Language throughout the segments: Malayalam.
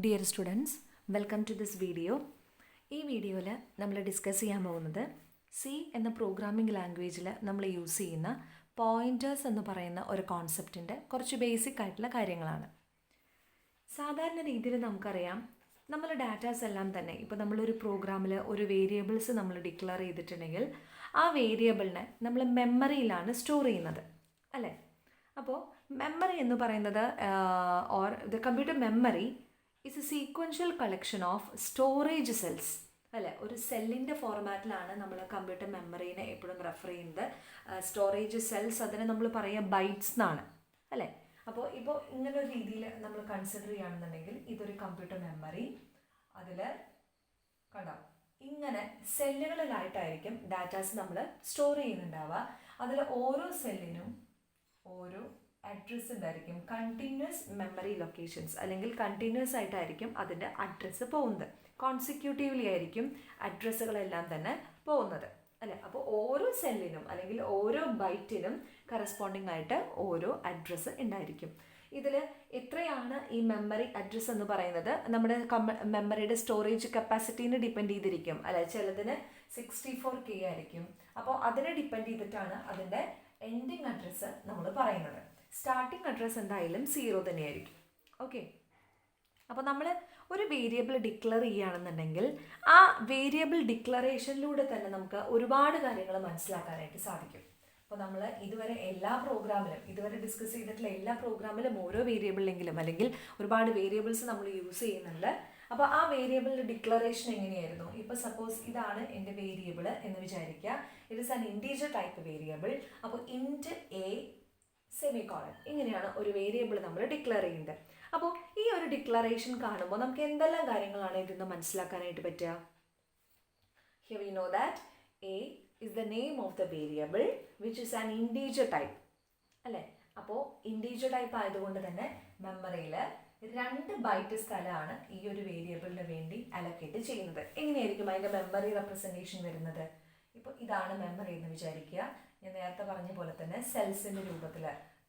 Dear students, welcome to this video. ഈ വീഡിയോയിൽ നമ്മൾ ഡിസ്കസ് ചെയ്യാൻ പോകുന്നത് സി എന്ന പ്രോഗ്രാമിംഗ് ലാംഗ്വേജിൽ നമ്മൾ യൂസ് ചെയ്യുന്ന പോയിൻറ്റേഴ്സ് എന്ന് പറയുന്ന ഒരു കോൺസെപ്റ്റിൻ്റെ കുറച്ച് ബേസിക് ആയിട്ടുള്ള കാര്യങ്ങളാണ്. സാധാരണ രീതിയിൽ നമുക്കറിയാം, നമ്മൾ ഡാറ്റാസ് എല്ലാം തന്നെ ഇപ്പോൾ നമ്മളൊരു പ്രോഗ്രാമിൽ ഒരു വേരിയബിൾസ് നമ്മൾ ഡിക്ലെയർ ചെയ്തിട്ടുണ്ടെങ്കിൽ ആ വേരിയബിളിനെ നമ്മൾ മെമ്മറിയിലാണ് സ്റ്റോർ ചെയ്യുന്നത്, അല്ലേ? അപ്പോൾ മെമ്മറി എന്ന് പറയുന്നത് or the computer memory is A sequential collection of storage cells, അല്ലേ? ഒരു സെല്ലിൻ്റെ ഫോർമാറ്റിലാണ് നമ്മൾ കമ്പ്യൂട്ടർ മെമ്മറീനെ എപ്പോഴും റെഫർ ചെയ്യുന്നത്. സ്റ്റോറേജ് സെൽസ് അതിനെ നമ്മൾ പറയുക ബൈറ്റ്സ് എന്നാണ്, അല്ലേ? അപ്പോൾ ഇങ്ങനൊരു രീതിയിൽ നമ്മൾ കൺസിഡർ ചെയ്യുകയാണെന്നുണ്ടെങ്കിൽ ഇതൊരു കമ്പ്യൂട്ടർ മെമ്മറി. അതിൽ കണ്ടോ, ഇങ്ങനെ സെല്ലുകളിലായിട്ടായിരിക്കും ഡാറ്റാസ് നമ്മൾ സ്റ്റോർ ചെയ്യുന്നുണ്ടാവുക. അതിൽ ഓരോ സെല്ലിനും ഓരോ അഡ്രസ്സ് ഉണ്ടായിരിക്കും. കണ്ടിന്യൂസ് മെമ്മറി ലൊക്കേഷൻസ്, അല്ലെങ്കിൽ കണ്ടിന്യൂസ് ആയിട്ടായിരിക്കും അതിൻ്റെ അഡ്രസ്സ് പോകുന്നത്. കോൺസിക്യൂട്ടീവ്ലി ആയിരിക്കും അഡ്രസ്സുകളെല്ലാം തന്നെ പോകുന്നത്, അല്ലേ? അപ്പോൾ ഓരോ സെല്ലിനും അല്ലെങ്കിൽ ഓരോ ബൈറ്റിനും കറസ്പോണ്ടിങ് ആയിട്ട് ഓരോ അഡ്രസ്സ് ഉണ്ടായിരിക്കും. ഇതിൽ എത്രയാണ് ഈ മെമ്മറി അഡ്രസ്സ് എന്ന് പറയുന്നത് നമ്മുടെ മെമ്മറിയുടെ സ്റ്റോറേജ് കപ്പാസിറ്റീനെ ഡിപ്പെൻഡ് ചെയ്തിരിക്കും, അല്ലെ? ചിലതിന് 64K ആയിരിക്കും. അപ്പോൾ അതിനെ ഡിപ്പെൻഡ് ചെയ്തിട്ടാണ് അതിൻ്റെ എൻഡിങ് അഡ്രസ്സ് നമ്മൾ പറയുന്നത്. സ്റ്റാർട്ടിങ് അഡ്രസ്സ് എന്തായാലും 0 തന്നെയായിരിക്കും. ഓക്കെ, അപ്പോൾ നമ്മൾ ഒരു വേരിയബിൾ ഡിക്ലെയർ ചെയ്യുകയാണെന്നുണ്ടെങ്കിൽ ആ വേരിയബിൾ ഡിക്ലറേഷനിലൂടെ തന്നെ നമുക്ക് ഒരുപാട് കാര്യങ്ങൾ മനസ്സിലാക്കാനായിട്ട് സാധിക്കും. അപ്പോൾ നമ്മൾ ഇതുവരെ ഡിസ്കസ് ചെയ്തിട്ടുള്ള എല്ലാ പ്രോഗ്രാമിലും ഓരോ വേരിയബിളെങ്കിലും അല്ലെങ്കിൽ ഒരുപാട് വേരിയബിൾസ് നമ്മൾ യൂസ് ചെയ്യുന്നുണ്ട്. അപ്പോൾ ആ വേരിയബിളിൻ്റെ ഡിക്ലറേഷൻ എങ്ങനെയായിരുന്നു? ഇപ്പോൾ സപ്പോസ് ഇതാണ് എൻ്റെ വേരിയബിൾ എന്ന് വിചാരിക്കുക. It is an integer type variable. അപ്പോൾ ഇൻറ്റ് എ സെമിക്കോളൻ, ഇങ്ങനെയാണ് ഒരു വേരിയബിൾ നമ്മൾ ഡിക്ലെയർ ചെയ്യുന്നത്. അപ്പോൾ ഈ ഒരു ഡിക്ലറേഷൻ കാണുമ്പോൾ നമുക്ക് എന്തെല്ലാം കാര്യങ്ങളാണ് ഇതിൽ നിന്ന് മനസ്സിലാക്കാനായിട്ട് പറ്റുക? Here we know that A is the name of the variable which is an integer type, അല്ലേ? അപ്പോൾ ഇൻറ്റീജർ ടൈപ്പ് ആയതുകൊണ്ട് തന്നെ മെമ്മറിയിൽ 2 ബൈറ്റ് സ്ഥലമാണ് ഈ ഒരു വേരിയബിളിന് വേണ്ടി അലൊക്കേറ്റ് ചെയ്യുന്നത്. എങ്ങനെയായിരിക്കും അതിൻ്റെ മെമ്മറി റെപ്രസെൻറ്റേഷൻ വരുന്നത്? ഇപ്പോൾ ഇതാണ് മെമ്മറി എന്ന് വിചാരിക്കുക. ഞാൻ നേരത്തെ പറഞ്ഞ പോലെ തന്നെ സെൽസിൻ്റെ രൂപത്തിൽ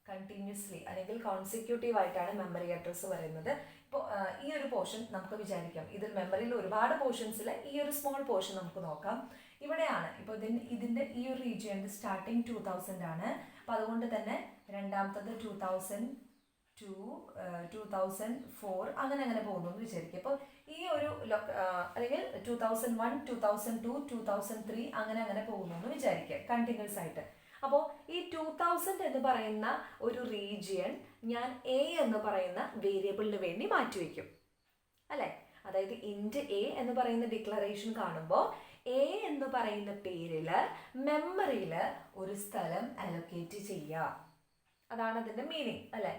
കണ്ടിന്യൂസ്ലി അല്ലെങ്കിൽ കോൺസിക്യൂട്ടീവ് ആയിട്ടാണ് മെമ്മറി അഡ്രസ്സ് വരുന്നത്. ഇപ്പോൾ ഈ ഒരു പോർഷൻ നമുക്ക് വിചാരിക്കാം, ഇതിൽ മെമ്മറിയിൽ ഒരുപാട് പോർഷൻസിൽ ഈ ഒരു സ്മോൾ പോർഷൻ നമുക്ക് നോക്കാം. ഇവിടെയാണ് ഇപ്പോൾ ഇതിൻ്റെ ഈ ഒരു റീജിയൻ്റെ സ്റ്റാർട്ടിങ് 2000 ആണ്. അപ്പോൾ അതുകൊണ്ട് തന്നെ രണ്ടാമത്തത് 2002, 2004 അങ്ങനെ പോകുന്നു എന്ന് വിചാരിക്കും. അപ്പോൾ ഈ ഒരു അല്ലെങ്കിൽ 2001, 2002, 2003 അങ്ങനെ പോകുന്നു എന്ന് വിചാരിക്കുക കണ്ടിന്യൂസ് ആയിട്ട്. അപ്പോൾ ഈ 2000 എന്ന് പറയുന്ന ഒരു റീജിയൻ ഞാൻ എ എന്ന് പറയുന്ന വേരിയബിളിന് വേണ്ടി മാറ്റിവെക്കും, അല്ലേ? അതായത് ഇൻറ്റ് എ എന്ന് പറയുന്ന ഡിക്ലറേഷൻ കാണുമ്പോൾ എ എന്ന് പറയുന്ന പേരിൽ മെമ്മറിയിൽ ഒരു സ്ഥലം അലൊക്കേറ്റ് ചെയ്യുക, അതാണ് അതിൻ്റെ മീനിങ്, അല്ലേ?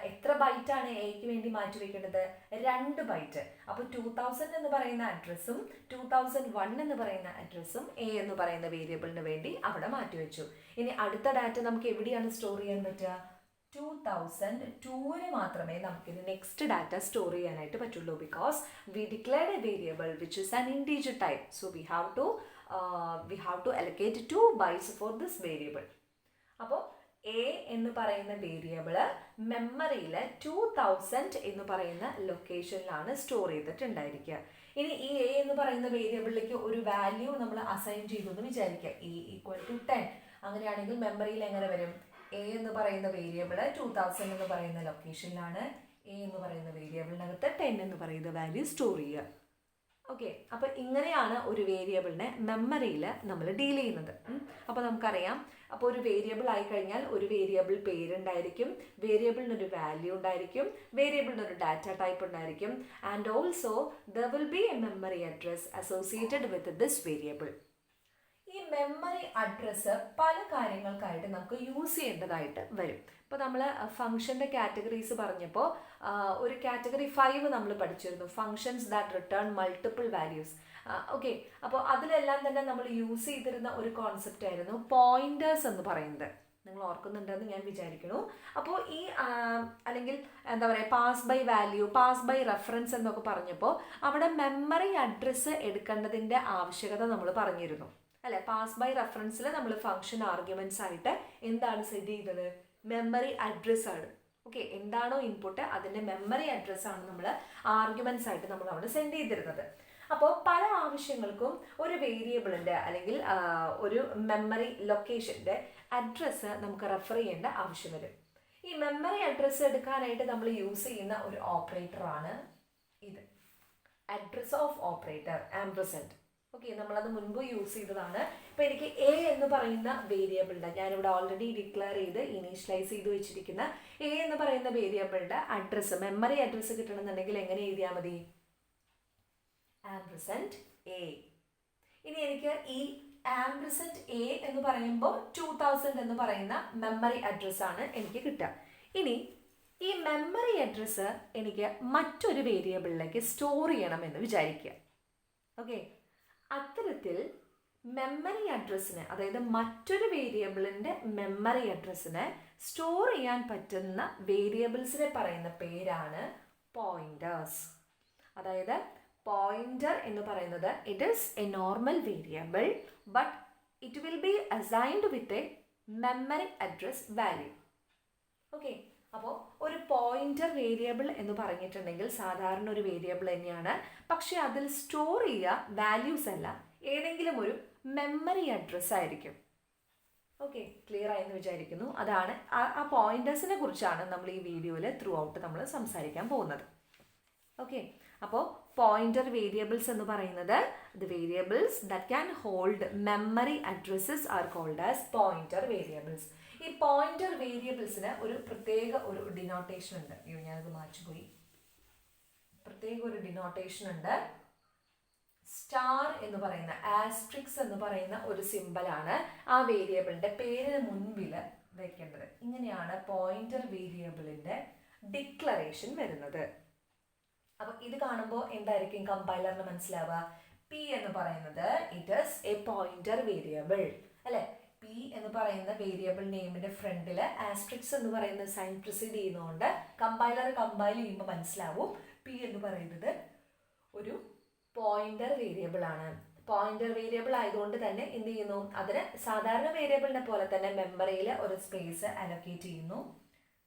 എത്ര ബൈറ്റാണ് എക്ക് വേണ്ടി മാറ്റിവെക്കേണ്ടത്? 2 ബൈറ്റ്. അപ്പോൾ 2000 എന്ന് പറയുന്ന അഡ്രസ്സും 2001 എന്ന് പറയുന്ന അഡ്രസ്സും എ എന്ന് പറയുന്ന വേരിയബിളിന് വേണ്ടി അവിടെ മാറ്റിവെച്ചു. ഇനി അടുത്ത ഡാറ്റ നമുക്ക് എവിടെയാണ് സ്റ്റോർ ചെയ്യാൻ പറ്റുക? 2002 മാത്രമേ നമുക്കിത് നെക്സ്റ്റ് ഡാറ്റ സ്റ്റോർ ചെയ്യാനായിട്ട് പറ്റുള്ളൂ. Because we declared a variable which is an integer type. So we have to allocate 2 bytes for this variable. അപ്പോൾ എ എന്ന് പറയുന്ന വേരിയബിള് മെമ്മറിയിൽ 2000 എന്ന് പറയുന്ന ലൊക്കേഷനിലാണ് സ്റ്റോർ ചെയ്തിട്ടുണ്ടായിരിക്കുക. ഇനി ഈ എ എന്ന് പറയുന്ന വേരിയബിളിലേക്ക് ഒരു വാല്യൂ നമ്മൾ അസൈൻ ചെയ്തു എന്ന് വിചാരിക്കുക, e = 10. അങ്ങനെയാണെങ്കിൽ മെമ്മറിയിൽ എങ്ങനെ വരും? എ എന്ന് പറയുന്ന വേരിയബിള് 2000 എന്ന് പറയുന്ന ലൊക്കേഷനിലാണ്, എ എന്ന് പറയുന്ന വേരിയബിളിനകത്ത് 10 എന്ന് പറയുന്ന വാല്യൂ സ്റ്റോർ ചെയ്യുക. ഓക്കെ, അപ്പോൾ ഇങ്ങനെയാണ് ഒരു വേരിയബിളിനെ മെമ്മറിയിൽ നമ്മൾ ഡീൽ ചെയ്യുന്നത്. അപ്പോൾ നമുക്കറിയാം, അപ്പോൾ ഒരു വേരിയബിൾ ആയിക്കഴിഞ്ഞാൽ ഒരു വേരിയബിൾ പേരുണ്ടായിരിക്കും, വേരിയബിളിനൊരു വാല്യൂ ഉണ്ടായിരിക്കും, വേരിയബിളിനൊരു ഡാറ്റ ടൈപ്പ് ഉണ്ടായിരിക്കും, and also there will be A memory address associated with this variable. ഈ മെമ്മറി അഡ്രസ്സ് പല കാര്യങ്ങൾക്കായിട്ട് നമുക്ക് യൂസ് ചെയ്യേണ്ടതായിട്ട് വരും. ഇപ്പോൾ നമ്മൾ ഫംഗ്ഷൻ്റെ കാറ്റഗറീസ് പറഞ്ഞപ്പോൾ ഒരു കാറ്റഗറി 5 നമ്മൾ പഠിച്ചിരുന്നു, functions that return multiple values. Okay, അപ്പോൾ അതിലെല്ലാം തന്നെ നമ്മൾ യൂസ് ചെയ്തിരുന്ന ഒരു കോൺസെപ്റ്റ് ആയിരുന്നു പോയിന്റേഴ്സ് എന്ന് പറയുന്നത്. നിങ്ങൾ ഓർക്കുന്നുണ്ടെന്ന് ഞാൻ വിചാരിക്കുന്നു. അപ്പോൾ ഈ അല്ലെങ്കിൽ എന്താ പറയുക, pass by value, pass by reference എന്നൊക്കെ പറഞ്ഞപ്പോൾ അവിടെ മെമ്മറി അഡ്രസ്സ് എടുക്കേണ്ടതിൻ്റെ ആവശ്യകത നമ്മൾ പറഞ്ഞിരുന്നു, അല്ലെ? പാസ് ബൈ റെഫറൻസിൽ നമ്മൾ ഫംഗ്ഷൻ ആർഗ്യുമെന്റ്സ് ആയിട്ട് എന്താണ് സെറ്റ് ചെയ്തത്? മെമ്മറി അഡ്രസ് ആണ്. ഓക്കെ, എന്താണോ ഇൻപുട്ട് അതിൻ്റെ മെമ്മറി അഡ്രസ്സാണ് നമ്മൾ ആർഗ്യുമെൻറ്റ്സ് ആയിട്ട് നമ്മൾ അവിടെ സെൻഡ് ചെയ്തിരുന്നത്. അപ്പോൾ പല ആവശ്യങ്ങൾക്കും ഒരു വേരിയബിളിൻ്റെ അല്ലെങ്കിൽ ഒരു മെമ്മറി ലൊക്കേഷൻ്റെ അഡ്രസ്സ് നമുക്ക് റെഫർ ചെയ്യേണ്ട ആവശ്യം വരും. ഈ മെമ്മറി അഡ്രസ്സ് എടുക്കാനായിട്ട് നമ്മൾ യൂസ് ചെയ്യുന്ന ഒരു ഓപ്പറേറ്ററാണ് ഇത്, അഡ്രസ് ഓഫ് ഓപ്പറേറ്റർ ആംപർസൻഡ്. ഓക്കെ, നമ്മളത് മുൻപ് യൂസ് ചെയ്തതാണ്. ഇപ്പോൾ എനിക്ക് എ എന്ന് പറയുന്ന വേരിയബിളിൻ്റെ, ഞാനിവിടെ ഓൾറെഡി ഡിക്ലെയർ ചെയ്ത് ഇനീഷ്യലൈസ് ചെയ്ത് വെച്ചിരിക്കുന്ന എ എന്ന് പറയുന്ന വേരിയബിളിൻ്റെ അഡ്രസ്സ്, മെമ്മറി അഡ്രസ്സ് കിട്ടണമെന്നുണ്ടെങ്കിൽ എങ്ങനെ എഴുതിയാൽ മതി? ആംപർസൻഡ് എ. ഇനി എനിക്ക് ഈ ആംപർസൻഡ് എ എന്ന് പറയുമ്പോൾ 2000 എന്ന് പറയുന്ന മെമ്മറി അഡ്രസ്സാണ് എനിക്ക് കിട്ടുക. ഇനി ഈ മെമ്മറി അഡ്രസ്സ് എനിക്ക് മറ്റൊരു വേരിയബിളിലേക്ക് സ്റ്റോർ ചെയ്യണമെന്ന് വിചാരിക്കുക. ഓക്കെ, അത്തരത്തിൽ മെമ്മറി അഡ്രസ്സിന്, അതായത് മറ്റൊരു വേരിയബിളിൻ്റെ മെമ്മറി അഡ്രസ്സിനെ സ്റ്റോർ ചെയ്യാൻ പറ്റുന്ന വേരിയബിൾസിനെ പറയുന്ന പേരാണ് പോയിന്റേഴ്സ്. അതായത് പോയിന്റർ എന്ന് പറയുന്നത് it is A normal variable but it will be assigned with a memory address value. Okay, അപ്പോൾ ഒരു പോയിന്റർ വേരിയബിൾ എന്ന് പറഞ്ഞിട്ടുണ്ടെങ്കിൽ സാധാരണ ഒരു വേരിയബിൾ തന്നെയാണ്, പക്ഷെ അതിൽ സ്റ്റോർ ചെയ്യുക വാല്യൂസ് അല്ല, ഏതെങ്കിലും ഒരു മെമ്മറി അഡ്രസ് ആയിരിക്കും. ഓക്കെ, ക്ലിയർ ആയെന്ന് വിചാരിക്കുന്നു. അതാണ് ആ പോയിന്റേഴ്സിനെ കുറിച്ചാണ് നമ്മൾ ഈ വീഡിയോയിൽ ത്രൂ ഔട്ട് നമ്മൾ സംസാരിക്കാൻ പോകുന്നത്. ഓക്കെ, അപ്പോൾ പോയിന്റർ വേരിയബിൾസ് എന്ന് പറയുന്നത് the variables that can hold memory addresses are called as pointer variables. ഈ പോയിന്റർ വേരിയബിൾസിന് ഒരു പ്രത്യേക ഒരു ഡിനോട്ടേഷൻ ഉണ്ട്. ഞാനത് മാറ്റിപ്പോയി. പ്രത്യേക ഒരു ഡിനോട്ടേഷൻ ഉണ്ട്. സ്റ്റാർ എന്ന് പറയുന്ന, ആസ്ട്രിക്സ് എന്ന് പറയുന്ന ഒരു സിമ്പലാണ് ആ വേരിയബിളിന്റെ പേരിന് മുൻപിൽ വെക്കേണ്ടത്. ഇങ്ങനെയാണ് പോയിന്റർ വേരിയബിളിന്റെ ഡിക്ലറേഷൻ വരുന്നത്. അപ്പൊ ഇത് കാണുമ്പോൾ എന്തായിരിക്കും കമ്പൈലറിന് മനസ്സിലാവുക? പി എന്ന് പറയുന്നത് it is A pointer variable അല്ലെ. പി എന്ന് പറയുന്ന വേരിയബിൾ നെയിമിന്റെ ഫ്രണ്ടിൽ ആസ്ട്രിക്സ് എന്ന് പറയുന്ന സൈൻ പ്രിസീഡ് ചെയ്യുന്നതുകൊണ്ട് കമ്പൈലർ കമ്പൈൽ ചെയ്യുമ്പോൾ മനസ്സിലാവും പി എന്ന് പറയുന്നത് ഒരു പോയിന്റർ വേരിയബിൾ ആണ്. പോയിന്റർ വേരിയബിൾ ആയതുകൊണ്ട് തന്നെ എന്ത് ചെയ്യുന്നു, അതിന് സാധാരണ വേരിയബിളിനെ പോലെ തന്നെ മെമ്മറിയിൽ ഒരു സ്പേസ് അലോക്കേറ്റ് ചെയ്യുന്നു.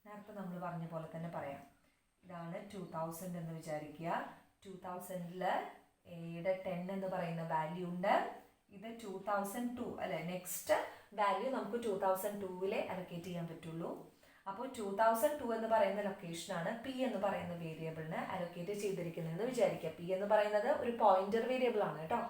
നേരത്തെ നമ്മൾ പറഞ്ഞ പോലെ തന്നെ പറയാം. ഇതാണ് 2000 എന്ന് വിചാരിക്കുക. 2000-ൽ എയുടെ 10 എന്ന് പറയുന്ന വാല്യൂ ഉണ്ട്. ഇത് 2002 അല്ലെ. നെക്സ്റ്റ് വാല്യൂ നമുക്ക് 2002-ലെ അലോക്കേറ്റ് ചെയ്യാൻ പറ്റുള്ളൂ. അപ്പോൾ 2002 എന്ന് പറയുന്ന ലൊക്കേഷനാണ് പി എന്ന് പറയുന്ന വേരിയബിളിന് അലോക്കേറ്റ് ചെയ്തിരിക്കുന്നതെന്ന് വിചാരിക്കുക. പി എന്ന് പറയുന്നത് ഒരു പോയിന്റർ വേരിയബിൾ ആണ് കേട്ടോ.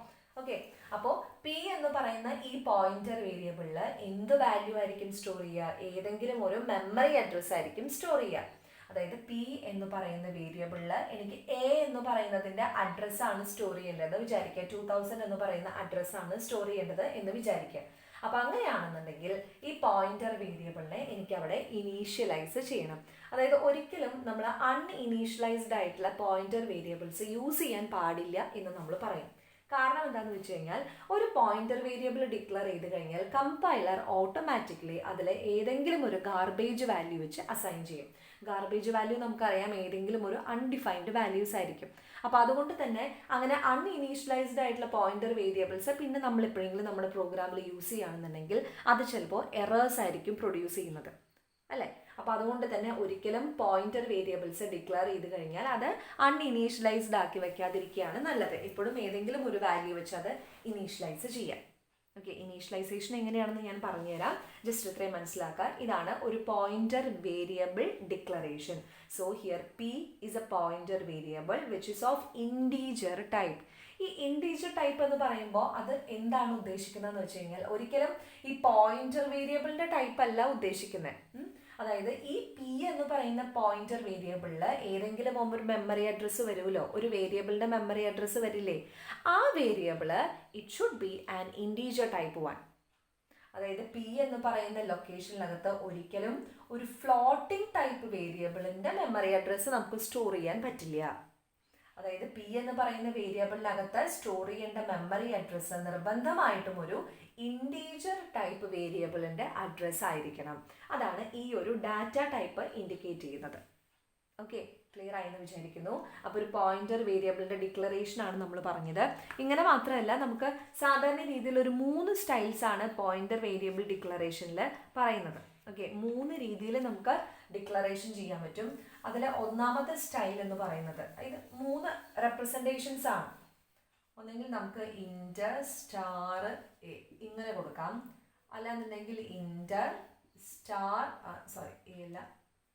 ഓക്കെ, അപ്പോൾ പി എന്ന് പറയുന്ന ഈ പോയിന്റർ വേരിയബിളിൽ എന്ത് വാല്യൂ ആയിരിക്കും സ്റ്റോർ ചെയ്യുക? ഏതെങ്കിലും ഒരു മെമ്മറി അഡ്രസ് ആയിരിക്കും സ്റ്റോർ ചെയ്യുക. അതായത് പി എന്ന് പറയുന്ന വേരിയബിളിൽ എനിക്ക് എ എന്ന് പറയുന്നതിൻ്റെ അഡ്രസ്സാണ് സ്റ്റോർ ചെയ്യേണ്ടത് വിചാരിക്കുക. 2000 എന്ന് പറയുന്ന അഡ്രസ്സാണ് സ്റ്റോർ ചെയ്യേണ്ടത് എന്ന് വിചാരിക്കുക. അപ്പം അങ്ങനെയാണെന്നുണ്ടെങ്കിൽ ഈ പോയിന്റർ വേരിയബിളിനെ എനിക്ക് അവിടെ ഇനീഷ്യലൈസ് ചെയ്യണം. അതായത് ഒരിക്കലും നമ്മൾ അൺഇനീഷ്യലൈസ്ഡ് ആയിട്ടുള്ള പോയിന്റർ വേരിയബിൾസ് യൂസ് ചെയ്യാൻ പാടില്ല എന്ന് നമ്മൾ പറയും. കാരണം എന്താണെന്ന് വെച്ച് കഴിഞ്ഞാൽ ഒരു പോയിന്റർ വേരിയബിൾ ഡിക്ലെയർ ചെയ്ത് കഴിഞ്ഞാൽ കമ്പൈലർ ഓട്ടോമാറ്റിക്കലി അതിൽ ഏതെങ്കിലും ഒരു ഗാർബേജ് വാല്യൂ വെച്ച് അസൈൻ ചെയ്യും. ഗാർബേജ് വാല്യൂ നമുക്കറിയാം ഏതെങ്കിലും ഒരു അൺഡിഫൈൻഡ് വാല്യൂസ് ആയിരിക്കും. അപ്പോൾ അതുകൊണ്ട് തന്നെ അങ്ങനെ അൺഇനീഷ്യലൈസ്ഡ് ആയിട്ടുള്ള പോയിന്റർ വേരിയബിൾസ് പിന്നെ നമ്മൾ എപ്പോഴെങ്കിലും നമ്മുടെ പ്രോഗ്രാമിൽ യൂസ് ചെയ്യുകയാണെന്നുണ്ടെങ്കിൽ അത് ചിലപ്പോൾ എറേഴ്സ് ആയിരിക്കും പ്രൊഡ്യൂസ് ചെയ്യുന്നത് അല്ലേ. അപ്പോൾ അതുകൊണ്ട് തന്നെ ഒരിക്കലും പോയിന്റർ വേരിയബിൾസ് ഡിക്ലെയർ ചെയ്ത് കഴിഞ്ഞാൽ അത് അൺഇനീഷ്യലൈസ്ഡ് ആക്കി വെക്കാതിരിക്കുകയാണ് നല്ലത്. എപ്പോഴും ഏതെങ്കിലും ഒരു വാല്യൂ വെച്ച് അത് ഇനീഷ്യലൈസ് ചെയ്യാം. ഓക്കെ, ഇനീഷ്യലൈസേഷൻ എങ്ങനെയാണെന്ന് ഞാൻ പറഞ്ഞുതരാം. ജസ്റ്റ് ഇത്രയും മനസ്സിലാക്കുക. ഇതാണ് ഒരു pointer variable declaration. So here P is A pointer variable which is of integer type. ഈ ഇൻറ്റീജർ ടൈപ്പ് എന്ന് പറയുമ്പോൾ അത് എന്താണ് ഉദ്ദേശിക്കുന്നതെന്ന് വെച്ച് കഴിഞ്ഞാൽ ഒരിക്കലും ഈ പോയിന്റർ വേരിയബിളിൻ്റെ ടൈപ്പ് അല്ല ഉദ്ദേശിക്കുന്നത്. അതായത് ഈ പി എന്ന് പറയുന്ന പോയിന്റർ വേരിയബിളിൽ ഏതെങ്കിലും ഒരു മെമ്മറി അഡ്രസ്സ് വരുമല്ലോ, ഒരു വേരിയബിളിൻ്റെ മെമ്മറി അഡ്രസ്സ് വരില്ലേ, ആ variable it should be an integer type 1. അതായത് പി എന്ന് പറയുന്ന ലൊക്കേഷനിനകത്ത് ഒരിക്കലും ഒരു ഫ്ലോട്ടിംഗ് ടൈപ്പ് വേരിയബിളിൻ്റെ മെമ്മറി അഡ്രസ്സ് നമുക്ക് സ്റ്റോർ ചെയ്യാൻ പറ്റില്ല. അതായത് പി എന്ന് പറയുന്ന വേരിയബിളിനകത്ത് സ്റ്റോർ ചെയ്യേണ്ട മെമ്മറി അഡ്രസ്സ് നിർബന്ധമായിട്ടും ഒരു ഇൻറ്റീജർ ടൈപ്പ് വേരിയബിളിൻ്റെ അഡ്രസ്സ് ആയിരിക്കണം. അതാണ് ഈ ഒരു ഡാറ്റ ടൈപ്പ് ഇൻഡിക്കേറ്റ് ചെയ്യുന്നത്. ഓക്കെ, ക്ലിയർ ആയെന്ന് വിചാരിക്കുന്നു. അപ്പോൾ ഒരു പോയിന്റർ വേരിയബിളിൻ്റെ ഡിക്ലറേഷനാണ് നമ്മൾ പറഞ്ഞത്. ഇങ്ങനെ മാത്രമല്ല, നമുക്ക് സാധാരണ രീതിയിൽ ഒരു 3 സ്റ്റൈൽസ് ആണ് പോയിന്റർ വേരിയബിൾ ഡിക്ലറേഷനിൽ പറയുന്നത്. ഓക്കെ, 3 രീതിയിൽ നമുക്ക് ഡിക്ലറേഷൻ ചെയ്യാൻ പറ്റും. അതിൽ ഒന്നാമത്തെ സ്റ്റൈൽ എന്ന് പറയുന്നത് ഇത് 3 റെപ്രസെൻറ്റേഷൻസ് ആണ്. ഒന്നെങ്കിൽ നമുക്ക് ഇൻറ്റർ സ്റ്റാർ എ ഇങ്ങനെ കൊടുക്കാം, അല്ലാന്നുണ്ടെങ്കിൽ ഇൻറ്റർ സ്റ്റാർ എ അല്ല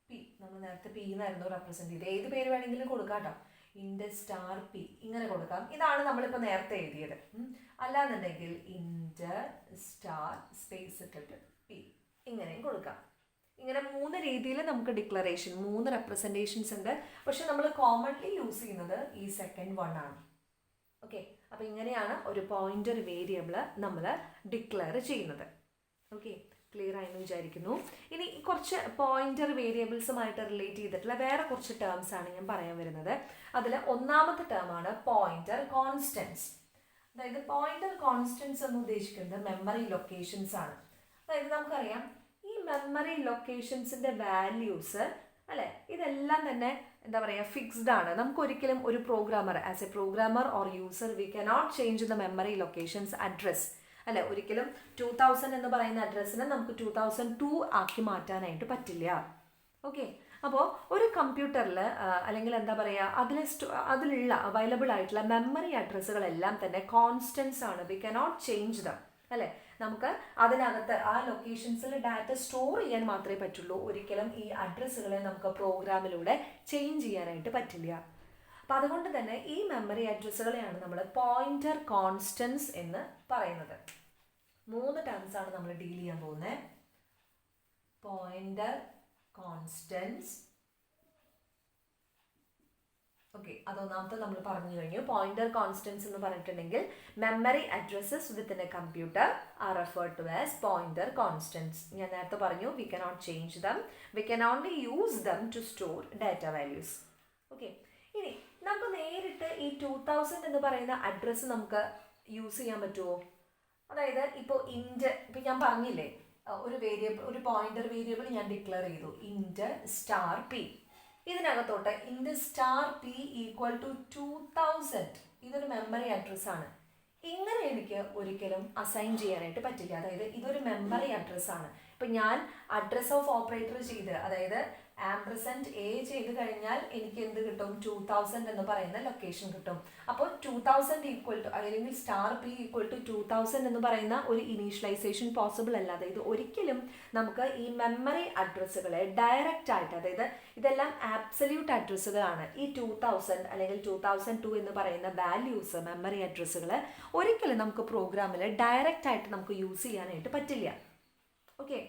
പി, നമ്മൾ നേരത്തെ പി എന്നായിരുന്നു റെപ്രസെൻറ്റ് ചെയ്ത്, ഏത് പേര് വേണമെങ്കിലും കൊടുക്കാം കേട്ടോ. ഇൻറ്റർ സ്റ്റാർ പി ഇങ്ങനെ കൊടുക്കാം. ഇതാണ് നമ്മളിപ്പോൾ നേരത്തെ എഴുതിയത്. അല്ലാന്നുണ്ടെങ്കിൽ ഇൻറ്റർ സ്റ്റാർ സ്പേസ് ഇട്ടിട്ട് പി ഇങ്ങനെയും കൊടുക്കാം. ഇങ്ങനെ 3 രീതിയിൽ നമുക്ക് ഡിക്ലറേഷൻ 3 റെപ്രസെൻറ്റേഷൻസ് ഉണ്ട്. പക്ഷെ നമ്മൾ കോമൺലി യൂസ് ചെയ്യുന്നത് ഈ സെക്കൻഡ് വൺ ആണ്. ഓക്കെ, അപ്പോൾ ഇങ്ങനെയാണ് ഒരു പോയിന്റർ വേരിയബിൾ നമ്മൾ ഡിക്ലെയർ ചെയ്യുന്നത്. ഓക്കെ, ക്ലിയർ ആയെന്ന് വിചാരിക്കുന്നു. ഇനി കുറച്ച് പോയിന്റർ വേരിയബിൾസുമായിട്ട് റിലേറ്റ് ചെയ്തിട്ടുള്ള വേറെ കുറച്ച് ടേംസ് ആണ് ഞാൻ പറയാൻ വരുന്നത്. അതിൽ ഒന്നാമത്തെ ടേം ആണ് പോയിന്റർ കോൺസ്റ്റൻസ്. അതായത് പോയിന്റർ കോൺസ്റ്റൻസ് എന്ന് ഉദ്ദേശിക്കുന്നത് മെമ്മറി ലൊക്കേഷൻസ് ആണ്. അതായത് നമുക്കറിയാം ഈ മെമ്മറി ലൊക്കേഷൻസിൻ്റെ വാല്യൂസ് അല്ലേ, ഇതെല്ലാം തന്നെ എന്താ പറയുക ഫിക്സ്ഡ് ആണ്. നമുക്കൊരിക്കലും ഒരു programmer as A programmer or user V cannot change the memory locations address അല്ലെ. ഒരിക്കലും 2000 എന്ന് പറയുന്ന അഡ്രസ്സിനെ നമുക്ക് 2002 ആക്കി മാറ്റാനായിട്ട് പറ്റില്ല. ഓക്കെ, അപ്പോൾ ഒരു കമ്പ്യൂട്ടറിൽ അല്ലെങ്കിൽ എന്താ പറയുക അതിലുള്ള അവൈലബിൾ ആയിട്ടുള്ള മെമ്മറി അഡ്രസ്സുകളെല്ലാം തന്നെ കോൺസ്റ്റൻസ് ആണ്. വി കനോട്ട് ചേഞ്ച് ദം അല്ലേ. നമുക്ക് അതിനകത്ത് ആ ലൊക്കേഷൻസിൽ ഡാറ്റ സ്റ്റോർ ചെയ്യാൻ മാത്രമേ പറ്റുള്ളൂ. ഒരിക്കലും ഈ അഡ്രസ്സുകളെ നമുക്ക് പ്രോഗ്രാമിലൂടെ ചേഞ്ച് ചെയ്യാനായിട്ട് പറ്റില്ല. അപ്പം അതുകൊണ്ട് തന്നെ ഈ മെമ്മറി അഡ്രസ്സുകളെയാണ് നമ്മൾ പോയിന്റർ കോൺസ്റ്റൻസ് എന്ന് പറയുന്നത്. 3 ടേംസ് ആണ് നമ്മൾ ഡീൽ ചെയ്യാൻ പോകുന്നത്. Pointer constants. ഓക്കെ, അതൊന്നാമത്തെ നമ്മൾ പറഞ്ഞു കഴിഞ്ഞു. പോയിന്റർ കോൺസ്റ്റൻസ് എന്ന് പറഞ്ഞിട്ടുണ്ടെങ്കിൽ memory addresses within a computer are referred to as pointer constants. ഞാൻ നേരത്തെ പറഞ്ഞു we cannot change them, we can only use them to store data values. Okay, ഇനി നമുക്ക് നേരിട്ട് ഈ 2000 എന്ന് പറയുന്ന അഡ്രസ്സ് നമുക്ക് യൂസ് ചെയ്യാൻ പറ്റുമോ? അതായത് ഇപ്പോൾ ഇപ്പോൾ ഞാൻ പറഞ്ഞില്ലേ ഒരു പോയിന്റർ വേരിയബിൾ ഞാൻ ഡിക്ലെയർ ചെയ്തു ഇൻറ്റർ സ്റ്റാർ പി. ഇതിനകത്തോട്ട് int star P equal to 2000 ഇതൊരു മെമ്മറി അഡ്രസ്സാണ്. ഇങ്ങനെ എനിക്ക് ഒരിക്കലും അസൈൻ ചെയ്യാനായിട്ട് പറ്റില്ല. അതായത് ഇതൊരു മെമ്മറി അഡ്രസ്സാണ്. ഇപ്പം ഞാൻ അഡ്രസ് ഓഫ് ഓപ്പറേറ്റർ ചെയ്ത് അതായത് ആംപർസെൻറ്റ് എ ചെയ്ത് കഴിഞ്ഞാൽ എനിക്ക് എന്ത് കിട്ടും? 2000 എന്ന് പറയുന്ന ലൊക്കേഷൻ കിട്ടും. അപ്പോൾ 2000 ഈക്വൽ ടു അല്ലെങ്കിൽ സ്റ്റാർ പി ഈക്വൽ ടു 2000 എന്ന് പറയുന്ന ഒരു ഇനീഷ്യലൈസേഷൻ പോസിബിൾ അല്ല. അതായത് ഒരിക്കലും നമുക്ക് ഈ മെമ്മറി അഡ്രസ്സുകളെ ഡയറക്റ്റ് ആയിട്ട്, അതായത് ഇതെല്ലാം ആബ്സല്യൂട്ട് അഡ്രസ്സുകളാണ്. ഈ 2000 അല്ലെങ്കിൽ 2002 എന്ന് പറയുന്ന വാല്യൂസ് മെമ്മറി അഡ്രസ്സുകൾ ഒരിക്കലും നമുക്ക് പ്രോഗ്രാമിൽ ഡയറക്റ്റ് ആയിട്ട് നമുക്ക് യൂസ് ചെയ്യാനായിട്ട് പറ്റില്ല. ഓക്കെ,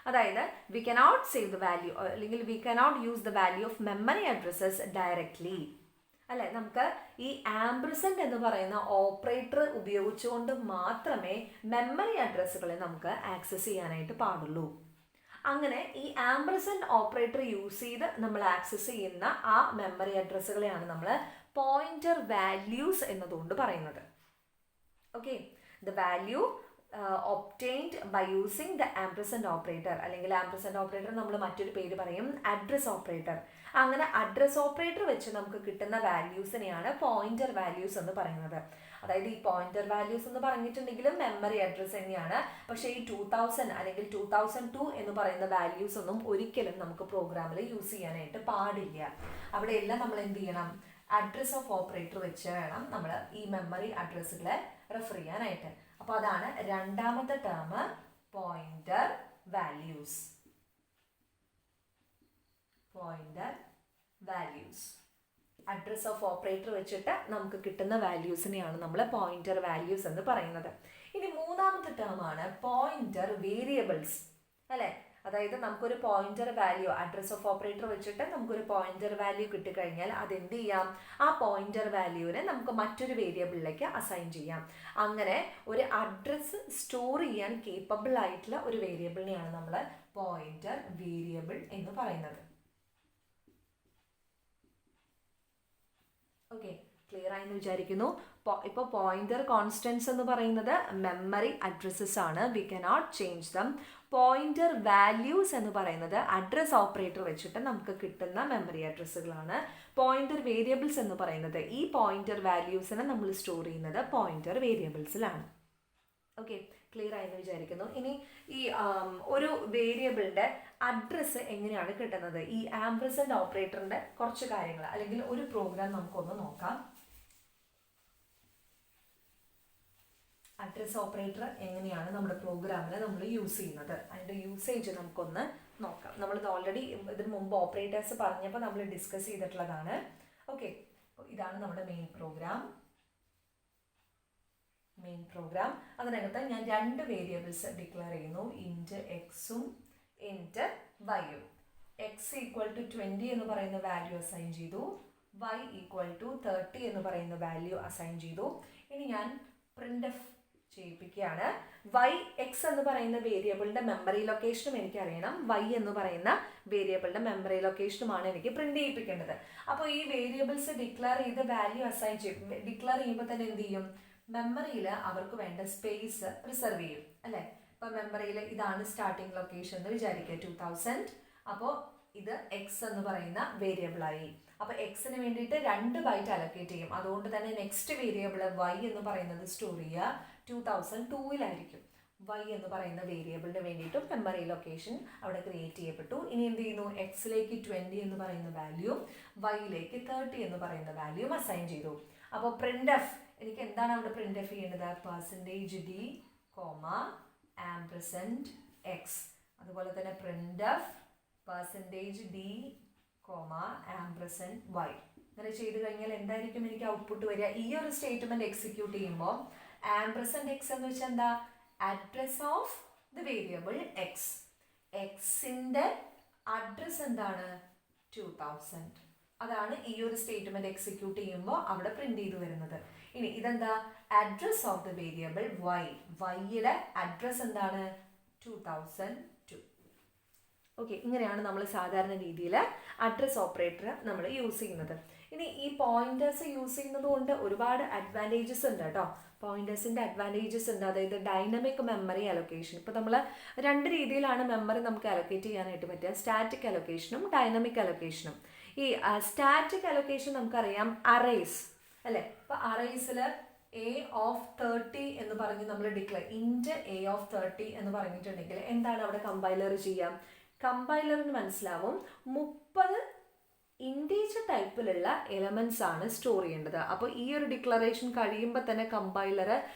അതായത് we cannot save the value അല്ലെങ്കിൽ we cannot use the value of memory addresses directly അല്ലെ. നമുക്ക് ഈ ആംപർസെൻറ്റ് എന്ന് പറയുന്ന ഓപ്പറേറ്റർ ഉപയോഗിച്ചുകൊണ്ട് മാത്രമേ മെമ്മറി അഡ്രസ്സുകളെ നമുക്ക് ആക്സസ് ചെയ്യാനായിട്ട് പാടുള്ളൂ. അങ്ങനെ ഈ ആംപർസെൻറ്റ് ഓപ്പറേറ്റർ യൂസ് ചെയ്ത് നമ്മൾ ആക്സസ് ചെയ്യുന്ന ആ മെമ്മറി അഡ്രസ്സുകളെയാണ് നമ്മൾ പോയിന്റർ വാല്യൂസ് എന്നതുകൊണ്ട് പറയുന്നത്. Okay, the value obtained by using the ampersand operator അല്ലെങ്കിൽ ആംപർസെൻറ്റ് ഓപ്പറേറ്റർ നമ്മൾ മറ്റൊരു പേര് പറയും അഡ്രസ് ഓപ്പറേറ്റർ. അങ്ങനെ അഡ്രസ് ഓപ്പറേറ്റർ വെച്ച് നമുക്ക് കിട്ടുന്ന വാല്യൂസിനെയാണ് പോയിന്റർ വാല്യൂസ് എന്ന് പറയുന്നത്. അതായത് ഈ പോയിന്റർ വാല്യൂസ് എന്ന് പറഞ്ഞിട്ടുണ്ടെങ്കിലും മെമ്മറി അഡ്രസ് തന്നെയാണ്. പക്ഷേ ഈ 2000 അല്ലെങ്കിൽ 2002 എന്ന് പറയുന്ന വാല്യൂസ് ഒന്നും ഒരിക്കലും നമുക്ക് പ്രോഗ്രാമിൽ യൂസ് ചെയ്യാനായിട്ട് പാടില്ല. അവിടെയെല്ലാം നമ്മൾ എന്ത് ചെയ്യണം? അഡ്രസ് ഓഫ് ഓപ്പറേറ്റർ വെച്ച് വേണം നമ്മൾ ഈ മെമ്മറി അഡ്രസ്സുകളെ റെഫർ ചെയ്യാനായിട്ട്. അപ്പോൾ അതാണ് രണ്ടാമത്തെ term pointer values. Pointer values address of operator വെച്ചിട്ട് നമുക്ക് കിട്ടുന്ന വാല്യൂസിനെയാണ് നമ്മൾ പോയിന്റർ വാല്യൂസ് എന്ന് പറയുന്നത്. ഇനി മൂന്നാമത്തെ ടേം ആണ് പോയിന്റർ വേരിയബിൾസ് അല്ലേ. അതായത് നമുക്കൊരു pointer value address of operator വെച്ചിട്ട് നമുക്കൊരു പോയിന്റർ വാല്യൂ കിട്ടിക്കഴിഞ്ഞാൽ അതെന്ത് ചെയ്യാം? ആ പോയിന്റർ വാല്യൂവിനെ നമുക്ക് മറ്റൊരു വേരിയബിളിലേക്ക് അസൈൻ ചെയ്യാം. അങ്ങനെ ഒരു അഡ്രസ് സ്റ്റോർ ചെയ്യാൻ കേപ്പബിൾ ആയിട്ടുള്ള ഒരു വേരിയബിളിനെയാണ് നമ്മൾ പോയിന്റർ വേരിയബിൾ എന്ന് പറയുന്നത്. ഓക്കെ, ക്ലിയർ ആയെന്ന് വിചാരിക്കുന്നു. ഇപ്പോൾ പോയിന്റർ കോൺസ്റ്റൻസ് എന്ന് പറയുന്നത് മെമ്മറി അഡ്രസ്സസ് ആണ്. V cannot change dum. Pointer values എന്ന് പറയുന്നത് അഡ്രസ് ഓപ്പറേറ്റർ വെച്ചിട്ട് നമുക്ക് കിട്ടുന്ന മെമ്മറി അഡ്രസ്സുകളാണ്. പോയിന്റർ വേരിയബിൾസ് എന്ന് പറയുന്നത് ഈ പോയിന്റർ വാല്യൂസിനെ നമ്മൾ സ്റ്റോർ ചെയ്യുന്നത് പോയിന്റർ വേരിയബിൾസിലാണ്. ഓക്കെ, ക്ലിയർ ആയെന്ന് വിചാരിക്കുന്നു. ഇനി ഈ ഒരു വേരിയബിളിന്റെ അഡ്രസ്സ് എങ്ങനെയാണ് കിട്ടുന്നത്, ഈ ആംപർസൻഡ് ഓപ്പറേറ്ററിന്റെ കുറച്ച് കാര്യങ്ങൾ അല്ലെങ്കിൽ ഒരു പ്രോഗ്രാം നമുക്കൊന്ന് നോക്കാം. അഡ്രസ് ഓപ്പറേറ്റർ എങ്ങനെയാണ് നമ്മുടെ പ്രോഗ്രാമിൽ നമ്മൾ യൂസ് ചെയ്യുന്നത്, അതിൻ്റെ യൂസേജ് നമുക്കൊന്ന് നോക്കാം. നമ്മളിത് ഓൾറെഡി ഇതിന് മുമ്പ് ഓപ്പറേറ്റേഴ്സ് പറഞ്ഞപ്പോൾ നമ്മൾ ഡിസ്കസ് ചെയ്തിട്ടുള്ളതാണ്. ഓക്കെ, ഇതാണ് നമ്മുടെ മെയിൻ പ്രോഗ്രാം. അതിനകത്ത് ഞാൻ 2 വേരിയബിൾസ് ഡിക്ലെയർ ചെയ്യുന്നു, ഇൻറ്റ് എക്സും ഇൻറ്റ് വൈയും. എക്സ് ഈക്വൽ ടു 20 എന്ന് പറയുന്ന വാല്യൂ അസൈൻ ചെയ്തു, y ഈക്വൽ ടു 30 എന്ന് പറയുന്ന വാല്യൂ അസൈൻ ചെയ്തു. ഇനി ഞാൻ പ്രിന്റ് എഫ് ചെയ്യിപ്പിക്കുകയാണ്. y എക്സ് എന്ന് പറയുന്ന വേരിയബിളിന്റെ മെമ്മറി ലൊക്കേഷനും എനിക്ക് അറിയണം, y എന്ന് പറയുന്ന വേരിയബിളിന്റെ മെമ്മറി ലൊക്കേഷനുമാണ് എനിക്ക് പ്രിന്റ് ചെയ്യിപ്പിക്കേണ്ടത്. അപ്പോൾ ഈ വേരിയബിൾസ് ഡിക്ലെയർ ചെയ്ത് വാല്യൂ അസൈൻ ചെയ്യും. ഡിക്ലെയർ ചെയ്യുമ്പോൾ തന്നെ എന്ത് ചെയ്യും, മെമ്മറിയിൽ അവർക്ക് വേണ്ട സ്പേസ് റിസർവ് ചെയ്യും അല്ലേ. ഇപ്പം മെമ്മറിയിൽ ഇതാണ് സ്റ്റാർട്ടിംഗ് ലൊക്കേഷൻ എന്ന് വിചാരിക്കുക 2000. അപ്പോൾ ഇത് എക്സ് എന്ന് പറയുന്ന വേരിയബിളായി. അപ്പോൾ എക്സിന് വേണ്ടിയിട്ട് 2 ബൈറ്റ് അലൊക്കേറ്റ് ചെയ്യും. അതുകൊണ്ട് തന്നെ നെക്സ്റ്റ് വേരിയബിൾ y എന്ന് പറയുന്നത് സ്റ്റോർ ചെയ്യുക 2002-ലായിരിക്കും. y എന്ന് പറയുന്ന വേരിയബിളിന് വേണ്ടിയിട്ടും മെമ്മറി ലൊക്കേഷൻ അവിടെ ക്രിയേറ്റ് ചെയ്യപ്പെട്ടു. ഇനി എന്ത് ചെയ്യുന്നു, എക്സിലേക്ക് 20 എന്ന് പറയുന്ന വാല്യൂ, വൈയിലേക്ക് 30 എന്ന് പറയുന്ന വാല്യൂ അസൈൻ ചെയ്തു. അപ്പോൾ പ്രിന്റ് എഫ്, എനിക്ക് എന്താണ് അവിടെ പ്രിന്റ് എഫ് ചെയ്യേണ്ടത്, %d, ആംപർസൻഡ് എക്സ്. അതുപോലെ തന്നെ പ്രിന്റ് എഫ് %d, ആംപർസൻഡ് വൈ. അങ്ങനെ ചെയ്ത് കഴിഞ്ഞാൽ എന്തായിരിക്കും എനിക്ക് ഔട്ട്പുട്ട് വരിക. ഈ ഒരു സ്റ്റേറ്റ്മെന്റ് എക്സിക്യൂട്ട് ചെയ്യുമ്പോൾ ആംപർസൻഡ് എക്സ് എന്ന് വെച്ചാൽ എന്താ, address of the variable X. എക്സിന്റെ അഡ്രസ് എന്താണ്, 2000. അതാണ് ഈ ഒരു സ്റ്റേറ്റ്മെന്റ് എക്സിക്യൂട്ട് ചെയ്യുമ്പോൾ അവിടെ പ്രിന്റ് ചെയ്ത് വരുന്നത്. ഇനി ഇതെന്താ, address of the variable y. വൈയുടെ അഡ്രസ് എന്താണ്, 2002. ഓക്കെ, ഇങ്ങനെയാണ് നമ്മൾ സാധാരണ രീതിയിൽ അഡ്രസ് ഓപ്പറേറ്റർ നമ്മൾ യൂസ് ചെയ്യുന്നത്. ഇനി ഈ പോയിന്റേഴ്സ് യൂസ് ചെയ്യുന്നത് കൊണ്ട് ഒരുപാട് അഡ്വാൻറ്റേജസ് ഉണ്ട് കേട്ടോ. പോയിന്റേഴ്സിൻ്റെ അഡ്വാൻറ്റേജസ് ഉണ്ട്. അതായത് ഡൈനമിക് മെമ്മറി അലൊക്കേഷൻ. ഇപ്പോൾ നമ്മൾ 2 രീതിയിലാണ് മെമ്മറി നമുക്ക് അലൊക്കേറ്റ് ചെയ്യാനായിട്ട് പറ്റുക, സ്റ്റാറ്റിക് അലൊക്കേഷനും ഡൈനമിക് അലൊക്കേഷനും. ഈ സ്റ്റാറ്റിക് അലൊക്കേഷൻ നമുക്കറിയാം അറേസ് അല്ലേ. അപ്പോൾ അറേസിൽ a of 30 എന്ന് പറഞ്ഞ് നമ്മൾ ഡിക്ലെയർ, ഇൻറ്റ് a of 30 എന്ന് പറഞ്ഞിട്ടുണ്ടെങ്കിൽ എന്താണ് അവിടെ കമ്പൈലർ ചെയ്യാം, കമ്പൈലറിന് മനസ്സിലാവും 30 ഇൻറ്റീജർ ടൈപ്പിലുള്ള എലമെന്റ്സ് ആണ് സ്റ്റോർ ചെയ്യേണ്ടത്. അപ്പോൾ ഈ ഒരു ഡിക്ലറേഷൻ കഴിയുമ്പോൾ തന്നെ കമ്പൈലർ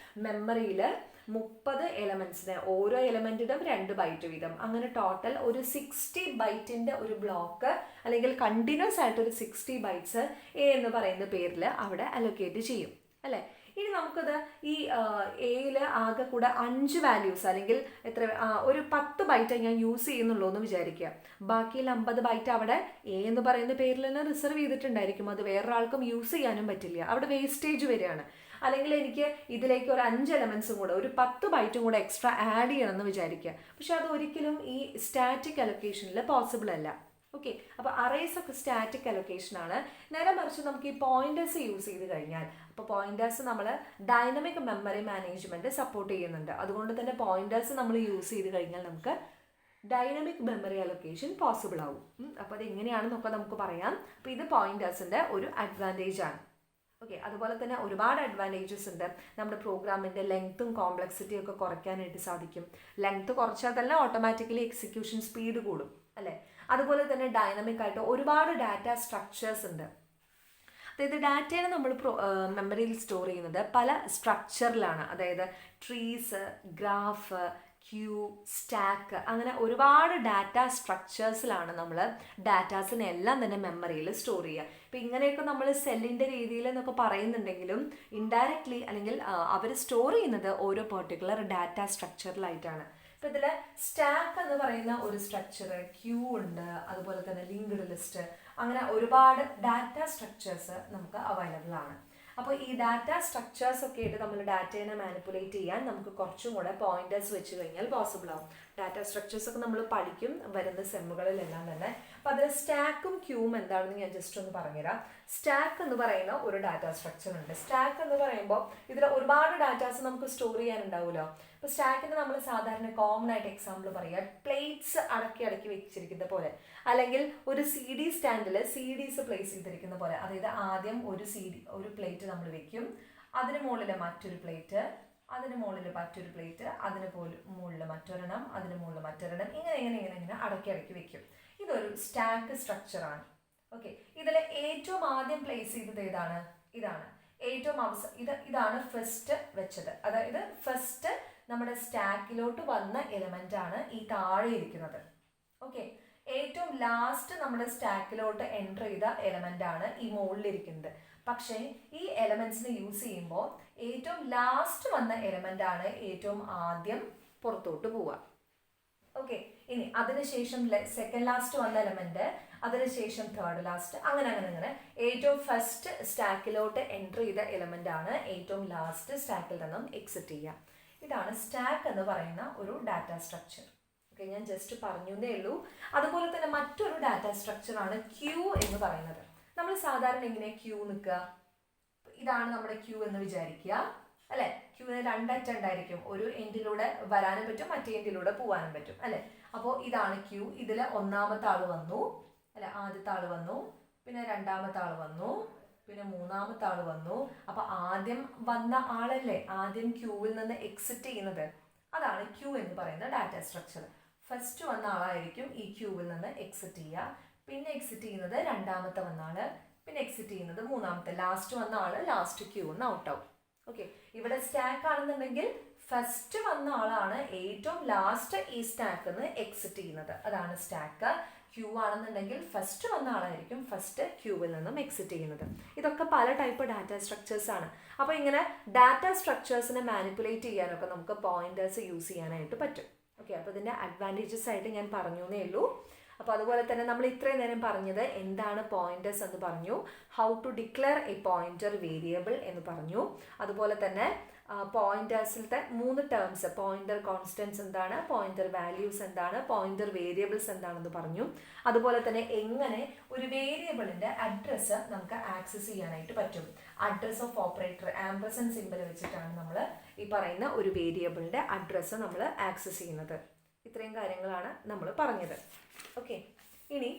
മെമ്മറിയിൽ 30 എലമെന്റ്സിന് ഓരോ എലമെന്റിനും 2 ബൈറ്റ് വീതം, അങ്ങനെ ടോട്ടൽ ഒരു 60 ബൈറ്റിന്റെ ഒരു ബ്ലോക്ക് അല്ലെങ്കിൽ കണ്ടിന്യൂസ് ആയിട്ട് ഒരു 60 ബൈറ്റ്സ് എ എന്ന് പറയുന്ന പേരിൽ അവിടെ അലൊക്കേറ്റ് ചെയ്യും അല്ലേ. ഇനി നമുക്കത് ഈ എയിൽ ആകെ കൂടെ 5 വാല്യൂസ് അല്ലെങ്കിൽ എത്ര ഒരു 10 ബൈറ്റ് ഞാൻ യൂസ് ചെയ്യുന്നുള്ളൂ എന്ന് വിചാരിക്കുക. ബാക്കിയിൽ 50 ബൈറ്റ് അവിടെ എ എന്ന് പറയുന്ന പേരിൽ തന്നെ റിസർവ് ചെയ്തിട്ടുണ്ടായിരിക്കും. അത് വേറൊരാൾക്കും യൂസ് ചെയ്യാനും പറ്റില്ല, അവിടെ വേസ്റ്റേജ് വരികയാണ്. അല്ലെങ്കിൽ എനിക്ക് ഇതിലേക്ക് ഒരു 5 എലമെന്റ്സും കൂടെ ഒരു 10 ബൈറ്റും കൂടെ എക്സ്ട്രാ ആഡ് ചെയ്യണമെന്ന് വിചാരിക്കുക. പക്ഷെ അത് ഒരിക്കലും ഈ സ്റ്റാറ്റിക് അലൊക്കേഷനിൽ പോസിബിൾ അല്ല. ഓക്കെ, അപ്പോൾ അറേസ് ഒക്കെ സ്റ്റാറ്റിക് അലൊക്കേഷൻ ആണ്. നേരെ മറിച്ച് നമുക്ക് ഈ പോയിന്റേഴ്സ് യൂസ് ചെയ്ത് കഴിഞ്ഞാൽ, അപ്പോൾ പോയിന്റേഴ്സ് നമ്മൾ ഡൈനമിക് മെമ്മറി മാനേജ്മെന്റ് സപ്പോർട്ട് ചെയ്യുന്നുണ്ട്. അതുകൊണ്ട് തന്നെ പോയിന്റേഴ്സ് നമ്മൾ യൂസ് ചെയ്ത് കഴിഞ്ഞാൽ നമുക്ക് ഡൈനമിക് മെമ്മറി അലൊക്കേഷൻ പോസിബിൾ ആവും. അപ്പോൾ അത് എങ്ങനെയാണെന്നൊക്കെ നമുക്ക് പറയാം. അപ്പോൾ ഇത് പോയിന്റേഴ്സിൻ്റെ ഒരു അഡ്വാൻറ്റേജ് ആണ്. ഓക്കെ, അതുപോലെ തന്നെ ഒരുപാട് അഡ്വാൻറ്റേജസ് ഉണ്ട്. നമ്മുടെ പ്രോഗ്രാമിൻ്റെ ലെങ്ത്തും കോംപ്ലക്സിറ്റിയും ഒക്കെ കുറയ്ക്കാനായിട്ട് സാധിക്കും. ലെങ്ത്ത് കുറച്ചാൽ തന്നെ ഓട്ടോമാറ്റിക്കലി എക്സിക്യൂഷൻ സ്പീഡ് കൂടും അല്ലേ. അതുപോലെ തന്നെ ഡൈനമിക് ആയിട്ട് ഒരുപാട് ഡാറ്റ സ്ട്രക്ചേഴ്സ് ഉണ്ട്. അതായത് ഡാറ്റയെ നമ്മൾ മെമ്മറിയിൽ സ്റ്റോർ ചെയ്യുന്നത് പല സ്ട്രക്ചറിലാണ്. അതായത് ട്രീസ്, ഗ്രാഫ്, ക്യൂ, സ്റ്റാക്ക്, അങ്ങനെ ഒരുപാട് ഡാറ്റ സ്ട്രക്ചേഴ്സിലാണ് നമ്മൾ ഡാറ്റാസിനെ എല്ലാം തന്നെ മെമ്മറിയിൽ സ്റ്റോർ ചെയ്യുക. ഇപ്പം ഇങ്ങനെയൊക്കെ നമ്മൾ സെല്ലിൻ്റെ രീതിയിൽ എന്നൊക്കെ പറയുന്നുണ്ടെങ്കിലും ഇൻഡയറക്ട്ലി അല്ലെങ്കിൽ അവർ സ്റ്റോർ ചെയ്യുന്നത് ഓരോ പെർട്ടിക്കുലർ ഡാറ്റ സ്ട്രക്ചറിലായിട്ടാണ്. ഇപ്പം ഇതിൽ സ്റ്റാക്ക് എന്ന് പറയുന്ന ഒരു സ്ട്രക്ചർ, ക്യൂ ഉണ്ട്, അതുപോലെ തന്നെ ലിങ്ക്ഡ് ലിസ്റ്റ്, അങ്ങനെ ഒരുപാട് ഡാറ്റ സ്ട്രക്ചേഴ്സ് നമുക്ക് അവൈലബിൾ ആണ്. അപ്പോൾ ഈ ഡാറ്റ സ്ട്രക്ചേഴ്സ് ഒക്കെ ആയിട്ട് നമ്മൾ ഡാറ്റേനെ മാനിപ്പുലേറ്റ് ചെയ്യാൻ നമുക്ക് കുറച്ചും കൂടെ പോയിന്റേഴ്സ് വെച്ച് കഴിഞ്ഞാൽ പോസിബിൾ ആവും. ഡാറ്റ സ്ട്രക്ചേഴ്സ് ഒക്കെ നമ്മൾ പഠിക്കും വരുന്ന സെമ്മുകളിലെല്ലാം തന്നെ. അപ്പോൾ അതിൽ സ്റ്റാക്കും ക്യൂവും എന്താണെന്ന് ഞാൻ ജസ്റ്റ് ഒന്ന് പറഞ്ഞുതരാം. സ്റ്റാക്ക് എന്ന് പറയുന്ന ഒരു ഡാറ്റ സ്ട്രക്ചർ ഉണ്ട്. സ്റ്റാക്ക് എന്ന് പറയുമ്പോൾ ഇതിൽ ഒരുപാട് ഡാറ്റാസ് നമുക്ക് സ്റ്റോർ ചെയ്യാനുണ്ടാവുമല്ലോ. ഇപ്പോൾ സ്റ്റാക്കിന് നമ്മൾ സാധാരണ കോമൺ ആയിട്ട് എക്സാമ്പിൾ പറയുക, പ്ലേറ്റ്സ് അടക്കി വെച്ചിരിക്കുന്ന പോലെ, അല്ലെങ്കിൽ ഒരു CD സ്റ്റാൻഡിൽ CDs പ്ലേസ് ചെയ്തിരിക്കുന്ന പോലെ. അതായത് ആദ്യം ഒരു പ്ലേറ്റ് നമ്മൾ വെക്കും, അതിന് മുകളിൽ മറ്റൊരു പ്ലേറ്റ്, അതിന് മുകളിൽ മറ്റൊരു പ്ലേറ്റ്, അതിന് മുകളിൽ മറ്റൊരെണ്ണം, അതിന് മുകളിൽ മറ്റൊരെണ്ണം, ഇങ്ങനെ അടക്കി വെക്കും. ഇതൊരു സ്റ്റാക്ക് സ്ട്രക്ചറാണ്. ഓക്കെ, ഇതിൽ ഏറ്റവും ആദ്യം പ്ലേസ് ചെയ്തത് ഏതാണ്? ഇതാണ് ഏറ്റവും ഇതാണ് ഫസ്റ്റ് വെച്ചത്. അതായത് ഫസ്റ്റ് നമ്മുടെ സ്റ്റാക്കിലോട്ട് വന്ന എലമെന്റ് ആണ് ഈ താഴെ ഇരിക്കുന്നത്. ഓക്കെ, ഏറ്റവും ലാസ്റ്റ് നമ്മുടെ സ്റ്റാക്കിലോട്ട് എൻ്റർ ചെയ്ത എലമെന്റ് ആണ് ഈ മുകളിലിരിക്കുന്നത്. പക്ഷേ ഈ എലമെന്റ്സിനെ യൂസ് ചെയ്യുമ്പോൾ ഏറ്റവും ലാസ്റ്റ് വന്ന എലമെന്റ് ആണ് ഏറ്റവും ആദ്യം പുറത്തോട്ട് പോവുക. ഓക്കെ, ഇനി അതിനുശേഷം സെക്കൻഡ് ലാസ്റ്റ് വന്ന എലമെന്റ്, അതിനുശേഷം തേർഡ് ലാസ്റ്റ്, അങ്ങനെ ഏറ്റവും ഫസ്റ്റ് സ്റ്റാക്കിലോട്ട് എൻ്റർ ചെയ്ത എലമെന്റ് ആണ് ഏറ്റവും ലാസ്റ്റ് സ്റ്റാക്കിൽ നിന്നും എക്സിറ്റ് ചെയ്യുക. ഇതാണ് സ്റ്റാക്ക് എന്ന് പറയുന്ന ഒരു ഡാറ്റ സ്ട്രക്ചർ. ഓക്കെ, ഞാൻ ജസ്റ്റ് പറഞ്ഞേ ഉള്ളൂ. അതുപോലെ തന്നെ മറ്റൊരു ഡാറ്റ സ്ട്രക്ചർ ആണ് ക്യൂ എന്ന് പറയുന്നത്. നമ്മൾ സാധാരണ എങ്ങനെ ക്യൂ നിൽക്കുക? ഇതാണ് നമ്മുടെ ക്യൂ എന്ന് വിചാരിക്കുക, അല്ലെ? ക്യൂവിന് രണ്ടറ്റം ഉണ്ടായിരിക്കും. ഒരു എൻഡിലൂടെ വരാനും പറ്റും, മറ്റേ എൻഡിലൂടെ പോകാനും പറ്റും, അല്ലെ? അപ്പോൾ ഇതാണ് ക്യൂ. ഇതിൽ ഒന്നാമത്തെ ആൾ വന്നു, അല്ലെ? ആദ്യത്തെ ആൾ വന്നു, പിന്നെ രണ്ടാമത്തെ ആൾ വന്നു, പിന്നെ മൂന്നാമത്തെ ആൾ വന്നു. അപ്പൊ ആദ്യം വന്ന ആളല്ലേ ആദ്യം ക്യൂവിൽ നിന്ന് എക്സിറ്റ് ചെയ്യുന്നത്. അതാണ് ക്യൂ എന്ന് പറയുന്ന ഡാറ്റ സ്ട്രക്ചർ. ഫസ്റ്റ് വന്ന ആളായിരിക്കും ഈ ക്യൂവിൽ നിന്ന് എക്സിറ്റ് ചെയ്യുക. പിന്നെ എക്സിറ്റ് ചെയ്യുന്നത് രണ്ടാമത്തെ വന്ന ആള്, പിന്നെ എക്സിറ്റ് ചെയ്യുന്നത് മൂന്നാമത്തെ. ലാസ്റ്റ് വന്ന ആള് ലാസ്റ്റ് ക്യൂന്ന് ഔട്ട് ആവും. ഓക്കെ, ഇവിടെ സ്റ്റാക്ക് ആണെന്നുണ്ടെങ്കിൽ ഫസ്റ്റ് വന്ന ആളാണ് ഏറ്റവും ലാസ്റ്റ് ഈ സ്റ്റാക്കിൽ നിന്ന് എക്സിറ്റ് ചെയ്യുന്നത്. അതാണ് സ്റ്റാക്ക്. ക്യൂ ആണെന്നുണ്ടെങ്കിൽ ഫസ്റ്റ് വന്ന ആളായിരിക്കും ഫസ്റ്റ് ക്യൂവിൽ നിന്നും എക്സിറ്റ് ചെയ്യുന്നത്. ഇതൊക്കെ പല ടൈപ്പ് ഡാറ്റ സ്ട്രക്ചേഴ്സ് ആണ്. അപ്പോൾ ഇങ്ങനെ ഡാറ്റ സ്ട്രക്ചേഴ്സിനെ മാനിപ്പുലേറ്റ് ചെയ്യാനൊക്കെ നമുക്ക് പോയിന്റേഴ്സ് യൂസ് ചെയ്യാനായിട്ട് പറ്റും. ഓക്കെ, അപ്പോൾ ഇതിൻ്റെ അഡ്വാൻറ്റേജസ് ആയിട്ട് ഞാൻ പറഞ്ഞു എന്നേ ഉള്ളൂ. അപ്പോൾ അതുപോലെ തന്നെ നമ്മൾ ഇത്രയും നേരം പറഞ്ഞത് എന്താണ് പോയിന്റേഴ്സ് എന്ന് പറഞ്ഞു, how to declare a pointer variable എന്ന് പറഞ്ഞു. അതുപോലെ തന്നെ പോയിന്റേഴ്സിലത്തെ 3 ടേംസ്, പോയിന്റർ കോൺസ്റ്റൻസ് എന്താണ്, പോയിന്റർ വാല്യൂസ് എന്താണ്, പോയിന്റർ വേരിയബിൾസ് എന്താണെന്ന് പറഞ്ഞു. അതുപോലെ തന്നെ എങ്ങനെ ഒരു വേരിയബിളിന്റെ അഡ്രസ്സ് നമുക്ക് ആക്സസ് ചെയ്യാനായിട്ട് പറ്റും. അഡ്രസ് ഓഫ് ഓപ്പറേറ്റർ ആംപർസൻഡ് സിംബൽ വെച്ചിട്ടാണ് നമ്മൾ ഈ പറയുന്ന ഒരു വേരിയബിളിന്റെ അഡ്രസ്സ് നമ്മൾ ആക്സസ് ചെയ്യുന്നത്. ഇത്രയും കാര്യങ്ങളാണ് നമ്മൾ പറഞ്ഞത്. ഓക്കെ, ഇനി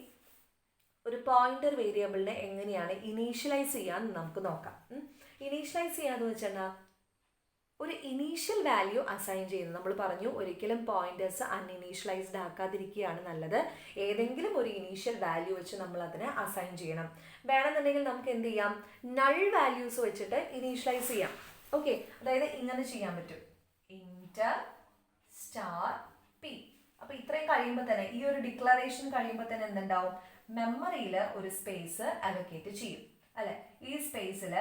ഒരു പോയിന്റർ വേരിയബിളിനെ എങ്ങനെയാണ് ഇനീഷ്യലൈസ് ചെയ്യാന്ന് നമുക്ക് നോക്കാം. ഇനീഷ്യലൈസ് ചെയ്യാന്ന് വെച്ചാൽ ഒരു ഇനീഷ്യൽ വാല്യൂ അസൈൻ ചെയ്യുന്നത്. നമ്മൾ പറഞ്ഞു ഒരിക്കലും പോയിന്റേഴ്സ് അൺഇനീഷ്യലൈസ്ഡ് ആക്കാതിരിക്കുകയാണ് നല്ലത്. ഏതെങ്കിലും ഒരു ഇനീഷ്യൽ വാല്യൂ വെച്ച് നമ്മൾ അതിനെ അസൈൻ ചെയ്യണം. വേണമെന്നുണ്ടെങ്കിൽ നമുക്ക് എന്ത് ചെയ്യാം, നൾ വാല്യൂസ് വെച്ചിട്ട് ഇനീഷ്യലൈസ് ചെയ്യാം. ഓക്കെ, അതായത് ഇങ്ങനെ ചെയ്യാൻ പറ്റും, ഇന്റർ സ്റ്റാർ പി. അപ്പൊ ഇത്രയും കഴിയുമ്പോൾ തന്നെ ഈ ഒരു ഡിക്ലറേഷൻ കഴിയുമ്പോൾ തന്നെ എന്തുണ്ടാവും, മെമ്മറിയിൽ ഒരു സ്പേസ് അലൊക്കേറ്റ് ചെയ്യും, അല്ലെ? ഈ സ്പേസിൽ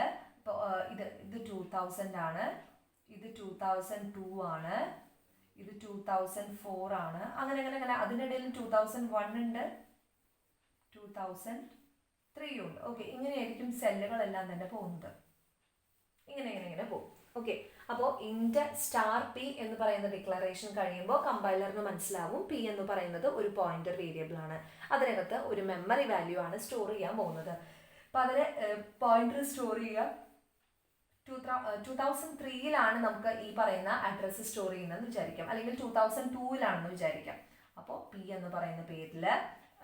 ഇത് 2000 ആണ്, ഇത് 2002 ആണ്, ഇത് 2004 ആണ്, അങ്ങനെ അതിനിടയിൽ 2001 ഉണ്ട്, 2003 ഉണ്ട്. ഓക്കെ, ഇങ്ങനെയായിരിക്കും സെല്ലുകളെല്ലാം തന്നെ പോകുന്നത്. ഇങ്ങനെ പോകും. ഓക്കെ, അപ്പോൾ ഇന്റർ സ്റ്റാർ പി എന്ന് പറയുന്ന ഡിക്ലറേഷൻ കഴിയുമ്പോൾ കമ്പൈലറിന് മനസ്സിലാവും പി എന്ന് പറയുന്നത് ഒരു പോയിന്റർ വേരിയബിൾ ആണ്. അതിനകത്ത് ഒരു മെമ്മറി വാല്യൂ ആണ് സ്റ്റോർ ചെയ്യാൻ പോകുന്നത്. അപ്പൊ അതിന് പോയിന്റർ സ്റ്റോർ ചെയ്യുക 2003 നമുക്ക് ഈ പറയുന്ന അഡ്രസ്സ് സ്റ്റോർ ചെയ്യുന്നതെന്ന് വിചാരിക്കാം, അല്ലെങ്കിൽ 2002 വിചാരിക്കാം. അപ്പോൾ പി എന്ന് പറയുന്ന പേരിൽ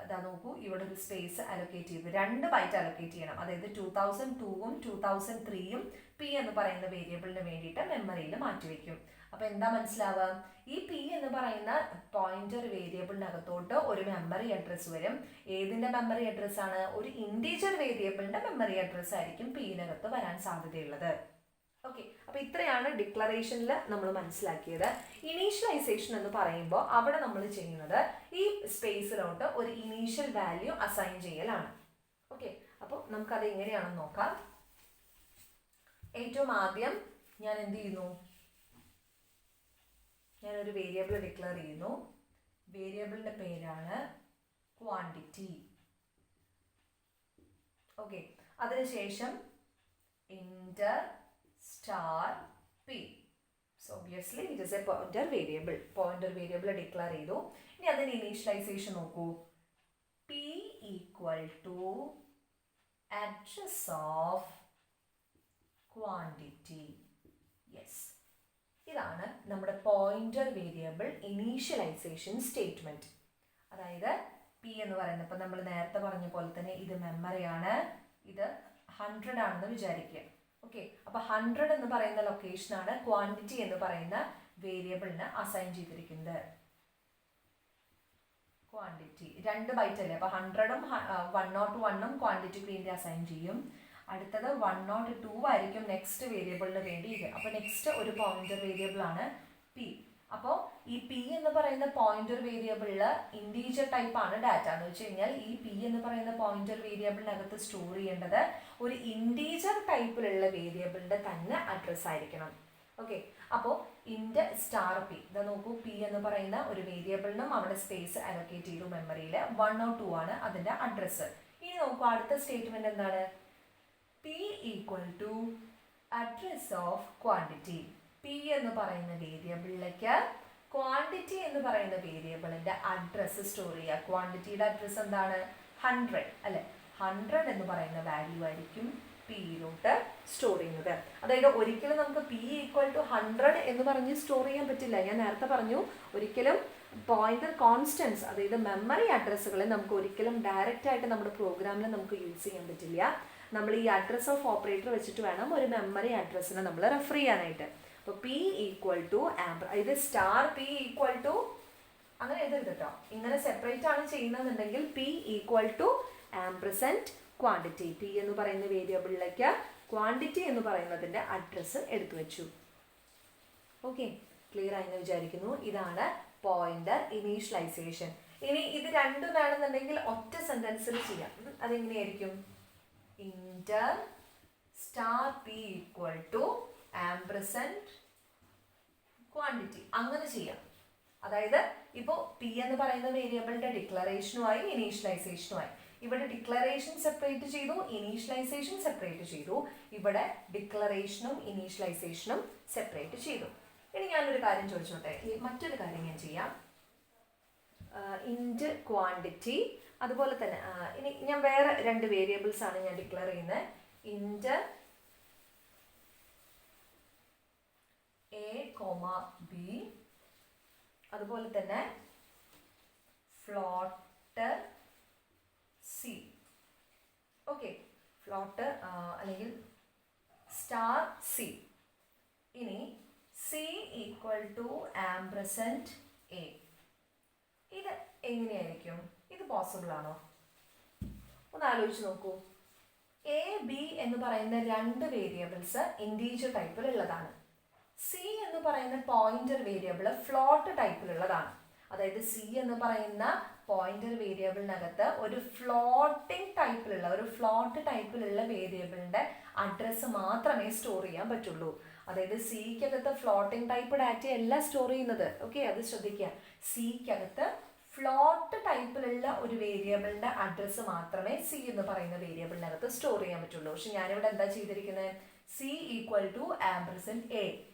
അതാ നോക്കൂ, ഇവിടെ ഒരു സ്പേസ് അലൊക്കേറ്റ് ചെയ്ത് 2 ബൈറ്റ് അലൊക്കേറ്റ് ചെയ്യണം. അതായത് 2002ഉം 2003ഉം പി എന്ന് പറയുന്ന വേരിയബിളിന് വേണ്ടിയിട്ട് മെമ്മറിയിൽ മാറ്റിവെക്കും. അപ്പൊ എന്താ മനസ്സിലാവുക, ഈ പി എന്ന് പറയുന്ന പോയിന്റർ വേരിയബിളിനകത്തോട്ട് ഒരു മെമ്മറി അഡ്രസ്സ് വരും. ഏതിന്റെ മെമ്മറി അഡ്രസ് ആണ്, ഒരു ഇന്റീജർ വേരിയബിളിന്റെ മെമ്മറി അഡ്രസ് ആയിരിക്കും പിന്നകത്ത് വരാൻ സാധ്യതയുള്ളത്. ഓക്കെ, അപ്പൊ ഇത്രയാണ് ഡിക്ലറേഷനിൽ നമ്മൾ മനസ്സിലാക്കിയത്. ഇനീഷ്യലൈസേഷൻ എന്ന് പറയുമ്പോൾ അവിടെ നമ്മൾ ചെയ്യുന്നത് ഈ സ്പേസിലോട്ട് ഒരു ഇനീഷ്യൽ വാല്യൂ അസൈൻ ചെയ്യലാണ്. ഓക്കെ, അപ്പോൾ നമുക്കത് എങ്ങനെയാണെന്ന് നോക്കാം. ഏറ്റവും ആദ്യം ഞാൻ എന്ത് ചെയ്യുന്നു, ഞാനൊരു വേരിയബിൾ ഡിക്ലെയർ ചെയ്യുന്നു. വേരിയബിളിന്റെ പേരാണ് ക്വാണ്ടിറ്റി. ഓക്കെ, അതിനുശേഷം Inter star P. So obviously it is a pointer variable. Pointer variable declare ചെയ്തു. ഇനി അതിന്റെ ഇനീഷ്യലൈസേഷൻ നോക്കൂ, p equal to address of quantity. Yes, ഇതാണ് നമ്മുടെ പോയിന്റർ വേരിയബിൾ ഇനീഷ്യലൈസേഷൻ സ്റ്റേറ്റ്മെന്റ്. അതായത് പി എന്ന് പറയുന്നത്, ഇപ്പൊ നമ്മൾ നേരത്തെ പറഞ്ഞ പോലെ തന്നെ ഇത് മെമ്മറിയാണ്, ഇത് 100 ആണെന്ന് വിചാരിക്കുക. ഓക്കെ, അപ്പോൾ 100 എന്ന് പറയുന്ന ലൊക്കേഷനാണ് ക്വാണ്ടിറ്റി എന്ന് പറയുന്ന വേരിയബിളിന് അസൈൻ ചെയ്തിരിക്കുന്നത്. ക്വാണ്ടിറ്റി 2 ബൈറ്റ് അല്ലേ, അപ്പോൾ 100ഉം 101ഉം ക്വാണ്ടിറ്റിക്ക് വേണ്ടി അസൈൻ ചെയ്യും. അടുത്തത് 102 ആയിരിക്കും നെക്സ്റ്റ് വേരിയബിളിന് വേണ്ടി ഇത്. അപ്പോൾ നെക്സ്റ്റ് ഒരു പോയിന്റർ വേരിയബിൾ ആണ് പി. അപ്പോൾ ഈ പി എന്ന് പറയുന്ന പോയിന്റർ വേരിയബിളിൽ ഇൻറ്റീജർ ടൈപ്പ് ആണ് ഡാറ്റ എന്ന് വെച്ച് കഴിഞ്ഞാൽ ഈ പി എന്ന് പറയുന്ന പോയിന്റർ വേരിയബിളിനകത്ത് സ്റ്റോർ ചെയ്യേണ്ടത് ഒരു ഇൻറ്റീജർ ടൈപ്പിലുള്ള വേരിയബിളിന്റെ തന്നെ അഡ്രസ്സ് ആയിരിക്കണം. ഓക്കെ, അപ്പോൾ ഇൻറ്റ് സ്റ്റാർ പി, ഇതാ നോക്കൂ, പി എന്ന് പറയുന്ന ഒരു വേരിയബിളിനും അവിടെ സ്പേസ് അലോക്കേറ്റ് ചെയ്തു മെമ്മറിയിൽ. 102 ആണ് അതിൻ്റെ അഡ്രസ്സ്. ഇനി നോക്കൂ അടുത്ത സ്റ്റേറ്റ്മെന്റ് എന്താണ്? P equal to address of quantity. P എന്ന് പറയുന്ന വേരിയബിളിലേക്ക് ക്വാണ്ടിറ്റി എന്ന് പറയുന്ന വേരിയബിളിന്റെ അഡ്രസ്സ് സ്റ്റോർ ചെയ്യുക. ക്വാണ്ടിറ്റിയുടെ അഡ്രസ്സ് എന്താണ്? 100 അല്ലെ. 100 എന്ന് പറയുന്ന വാല്യൂ ആയിരിക്കും പിയിലോട്ട് സ്റ്റോർ ചെയ്യുന്നത്. അതായത് ഒരിക്കലും നമുക്ക് പി ഈക്വൽ ടു 100 എന്ന് പറഞ്ഞ് സ്റ്റോർ ചെയ്യാൻ പറ്റില്ല. ഞാൻ നേരത്തെ പറഞ്ഞു, ഒരിക്കലും പോയിന്റർ കോൺസ്റ്റൻസ്, അതായത് മെമ്മറി അഡ്രസ്സുകളെ നമുക്ക് ഒരിക്കലും ഡയറക്റ്റ് ആയിട്ട് നമ്മുടെ പ്രോഗ്രാമിൽ നമുക്ക് യൂസ് ചെയ്യാൻ പറ്റില്ല. നമ്മൾ ഈ അഡ്രസ് ഓഫ് ഓപ്പറേറ്റർ വെച്ചിട്ട് വേണം ഒരു മെമ്മറി അഡ്രസ്സിനെ നമ്മൾ റെഫർ ചെയ്യാനായിട്ട്. അപ്പോൾ പി ഈക്വൽ ടു ഇത് സ്റ്റാർ പി ഈക്വൽ ടു അങ്ങനെ എഴുതരുത് കേട്ടോ. ഇങ്ങനെ സെപ്പറേറ്റ് ആണ് ചെയ്യുന്നതെന്നുണ്ടെങ്കിൽ P equal to ampersand quantity. P എന്ന് പറയുന്ന വേരിയബിളിലേക്ക് ക്വാണ്ടിറ്റി എന്ന് പറയുന്നതിൻ്റെ അഡ്രസ്സ് എടുത്തു വെച്ചു. ഓക്കെ, ക്ലിയർ ആയെന്ന് വിചാരിക്കുന്നു. ഇതാണ് പോയിന്റർ ഇനീഷ്യലൈസേഷൻ. ഇനി ഇത് രണ്ടും വേണമെന്നുണ്ടെങ്കിൽ ഒറ്റ സെന്റൻസിൽ ചെയ്യാം. അതെങ്ങനെയായിരിക്കും? Int star P equal to ampersand quantity, അങ്ങനെ ചെയ്യാം. അതായത് ഇപ്പോൾ പി എന്ന് പറയുന്ന വേരിയബിളിന്റെ ഡിക്ലറേഷനുമായി ഇനീഷ്യലൈസേഷനുമായി. ഇവിടെ ഡിക്ലറേഷൻ സെപ്പറേറ്റ് ചെയ്തു, ഇനീഷ്യലൈസേഷൻ സെപ്പറേറ്റ് ചെയ്തു. ഇവിടെ ഡിക്ലറേഷനും ഇനീഷ്യലൈസേഷനും സെപ്പറേറ്റ് ചെയ്തു. ഇനി ഞാനൊരു കാര്യം ചോദിച്ചോട്ടെ, മറ്റൊരു കാര്യം ഞാൻ ചെയ്യാം. ഇൻറ്റ് ക്വാണ്ടിറ്റി, അതുപോലെ തന്നെ ഇനി ഞാൻ വേറെ 2 വേരിയബിൾസ് ആണ് ഞാൻ ഡിക്ലെയർ ചെയ്യുന്നത്. ഇൻറ്റ് എ കോമ ബി, അതുപോലെ തന്നെ ഫ്ലോട്ട് സി. ഓക്കെ, ഫ്ലോട്ട് അല്ലെങ്കിൽ സ്റ്റാർ സി. ഇനി C equal to ampersand A. ഇത് എങ്ങനെയായിരിക്കും? ഇത് പോസിബിൾ ആണോ? ഒന്ന് ആലോചിച്ച് നോക്കൂ. എ ബി എന്ന് പറയുന്ന 2 വേരിയബിൾസ് ഇൻറ്റീജർ ടൈപ്പിലുള്ളതാണ്. സി എന്ന് പറയുന്ന പോയിന്റർ വേരിയബിൾ ഫ്ലോട്ട് ടൈപ്പിലുള്ളതാണ്. അതായത് സി എന്ന് പറയുന്ന പോയിന്റർ വേരിയബിളിനകത്ത് ഒരു ഫ്ലോട്ട് ടൈപ്പിലുള്ള വേരിയബിളിന്റെ അഡ്രസ്സ് മാത്രമേ സ്റ്റോർ ചെയ്യാൻ പറ്റുള്ളൂ. അതായത് സിക്കകത്ത് ഫ്ലോട്ടിംഗ് ടൈപ്പ് ഡാറ്റ അല്ല സ്റ്റോർ ചെയ്യുന്നത്. ഓക്കെ, അത് ശ്രദ്ധിക്കുക. സിക്കകത്ത് ഫ്ലോട്ട് ടൈപ്പിലുള്ള ഒരു വേരിയബിളിന്റെ അഡ്രസ്സ് മാത്രമേ സി എന്ന് പറയുന്ന വേരിയബിളിനകത്ത് സ്റ്റോർ ചെയ്യാൻ പറ്റുള്ളൂ. പക്ഷെ ഞാനിവിടെ എന്താ ചെയ്തിരിക്കുന്നത്? C equal to ampersand A.